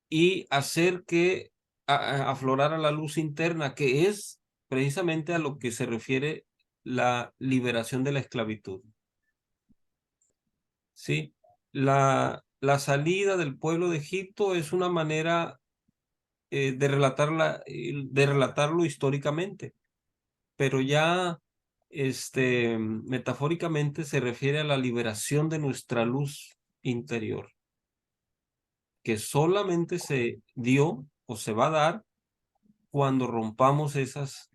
y hacer que aflorara la luz interna, que es precisamente a lo que se refiere la liberación de la esclavitud. ¿Sí? La salida del pueblo de Egipto es una manera de relatarlo históricamente, pero ya metafóricamente se refiere a la liberación de nuestra luz interior, que solamente se dio o se va a dar cuando rompamos esas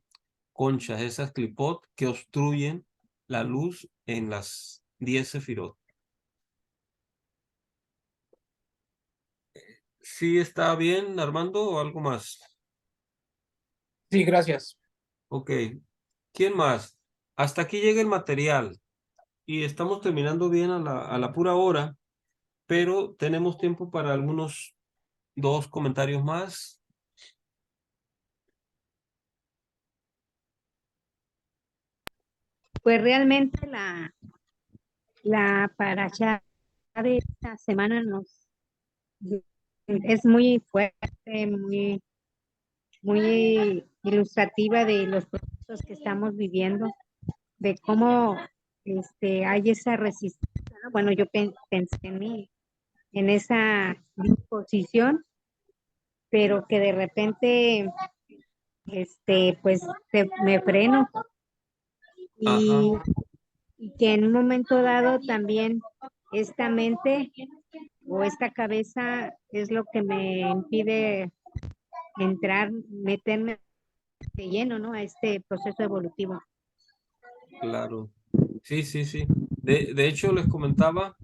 conchas, esas clipot que obstruyen la luz en las 10 sefirot. ¿Sí está bien, Armando, o algo más? Sí, gracias. Ok. ¿Quién más? Hasta aquí llega el material y estamos terminando bien a la pura hora, pero tenemos tiempo para algunos 2 comentarios más. Pues realmente la parashá de esta semana es muy fuerte, muy ilustrativa de los procesos que estamos viviendo, de cómo hay esa resistencia, ¿no? Bueno, yo pensé en mí, en esa disposición, pero que de repente, pues me freno Ajá, y que en un momento dado también esta mente o esta cabeza es lo que me impide meterme de lleno, ¿no? A este proceso evolutivo. claro. Sí, sí, sí. De hecho, les comentaba,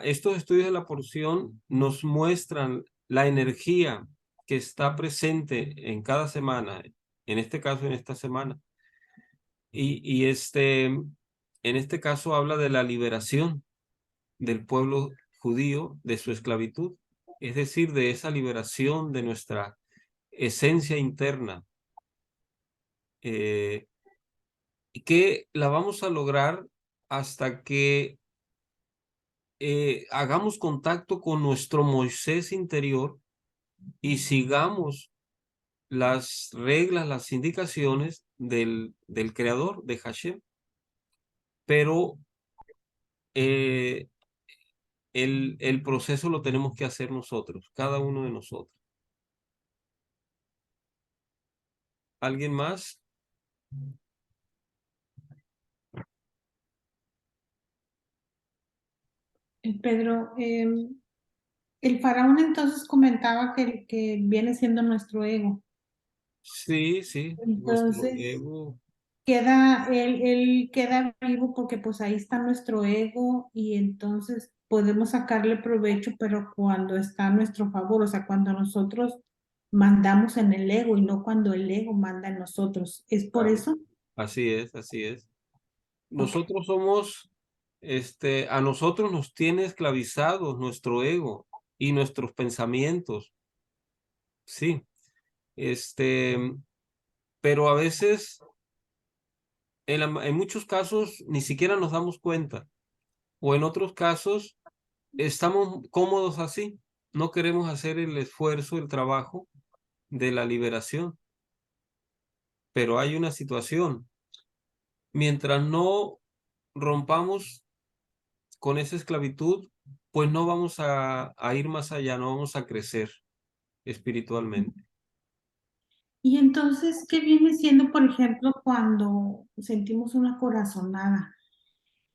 estos estudios de la porción nos muestran la energía que está presente en cada semana, en este caso, en esta semana. Y en este caso habla de la liberación del pueblo judío de su esclavitud, es decir, de esa liberación de nuestra esencia interna, que la vamos a lograr hasta que hagamos contacto con nuestro Moisés interior y sigamos las reglas, las indicaciones del creador, de Hashem. Pero el proceso lo tenemos que hacer nosotros, cada uno de nosotros. ¿Alguien más? Pedro, el faraón entonces comentaba que viene siendo nuestro ego. Sí, sí, nuestro Entonces, ego. él queda vivo porque pues ahí está nuestro ego y entonces podemos sacarle provecho, pero cuando está a nuestro favor, o sea, cuando nosotros mandamos en el ego y no cuando el ego manda en nosotros. ¿Es por Claro. eso? Así es, así es. Nosotros somos, a nosotros nos tiene esclavizados nuestro ego y nuestros pensamientos. Sí, pero a veces, en muchos casos, ni siquiera nos damos cuenta. O en otros casos, estamos cómodos así. No queremos hacer el esfuerzo, el trabajo de la liberación. Pero hay una situación. Mientras no rompamos con esa esclavitud, pues no vamos a ir más allá, no vamos a crecer espiritualmente. Y entonces, ¿qué viene siendo, por ejemplo, cuando sentimos una corazonada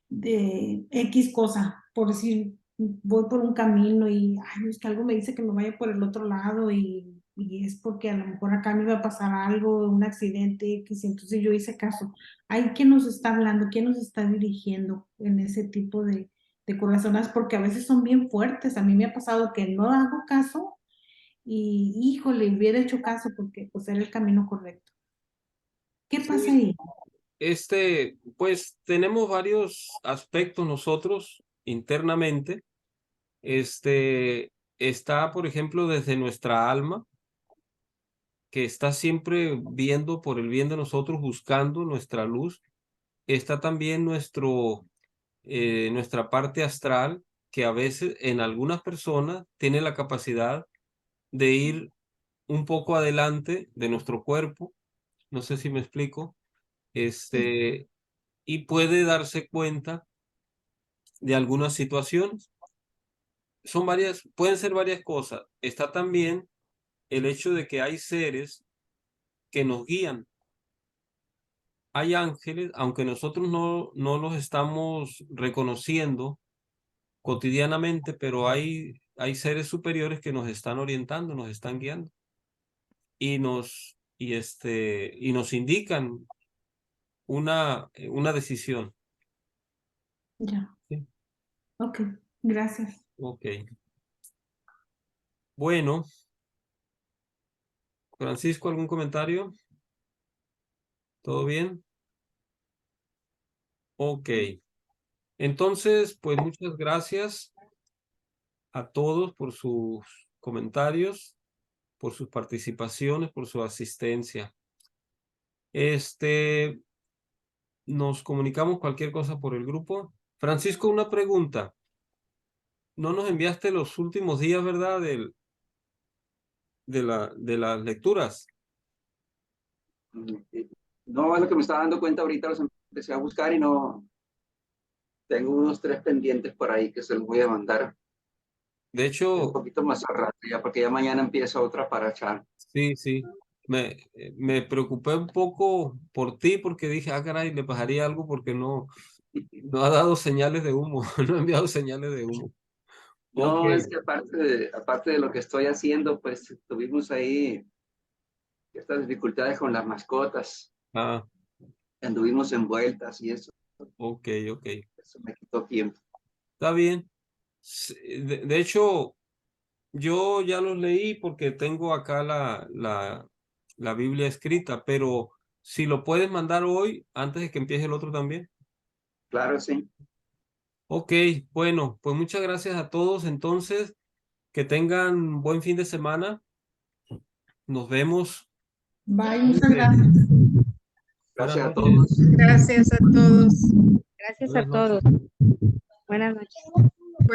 de X cosa? Por decir, voy por un camino y ay, es que algo me dice que me vaya por el otro lado y es porque a lo mejor acá me va a pasar algo, un accidente X, y entonces yo hice caso. ¿Hay quién nos está hablando? ¿Quién nos está dirigiendo en ese tipo de corazonadas? Porque a veces son bien fuertes. A mí me ha pasado que no hago caso y híjole, hubiera hecho caso porque pues era el camino correcto. ¿Qué pasa ahí? Pues tenemos varios aspectos nosotros internamente. Está, por ejemplo, desde nuestra alma, que está siempre viendo por el bien de nosotros, buscando nuestra luz. Está también nuestra parte astral, que a veces en algunas personas tiene la capacidad de ir un poco adelante de nuestro cuerpo. No sé si me explico. Y puede darse cuenta de algunas situaciones. Pueden ser varias cosas. Está también el hecho de que hay seres que nos guían. Hay ángeles, aunque nosotros no los estamos reconociendo cotidianamente, pero hay seres superiores que nos están orientando, nos están guiando y nos indican una decisión. Ya, ¿Sí? ok, gracias. Ok. Bueno, Francisco, ¿algún comentario? ¿Todo bien? Ok. Entonces, pues muchas gracias a todos por sus comentarios, por sus participaciones, por su asistencia. Nos comunicamos cualquier cosa por el grupo. Francisco, una pregunta. No nos enviaste los últimos días, ¿verdad? De las lecturas. No, es lo que me estaba dando cuenta ahorita, los empecé a buscar y no. Tengo unos 3 pendientes por ahí que se los voy a mandar De un hecho, poquito más al rato, ya, porque ya mañana empieza otra para echar. sí, sí. Me preocupé un poco por ti porque dije, ah, caray, le pasaría algo porque no ha dado señales de humo, no ha enviado señales de humo. Ok. No, es que aparte de lo que estoy haciendo, pues tuvimos ahí estas dificultades con las mascotas. Ah, Anduvimos envueltas y eso ok. me quitó tiempo. Está bien. De hecho, yo ya los leí porque tengo acá la Biblia escrita, pero si lo puedes mandar hoy, antes de que empiece el otro también. Claro, sí. Ok, bueno, pues muchas gracias a todos. Entonces, que tengan buen fin de semana. Nos vemos. Bye, muchas gracias. Buenas Gracias a noches. todos. Gracias a todos. Gracias a Buenas noches. todos. Buenas noches.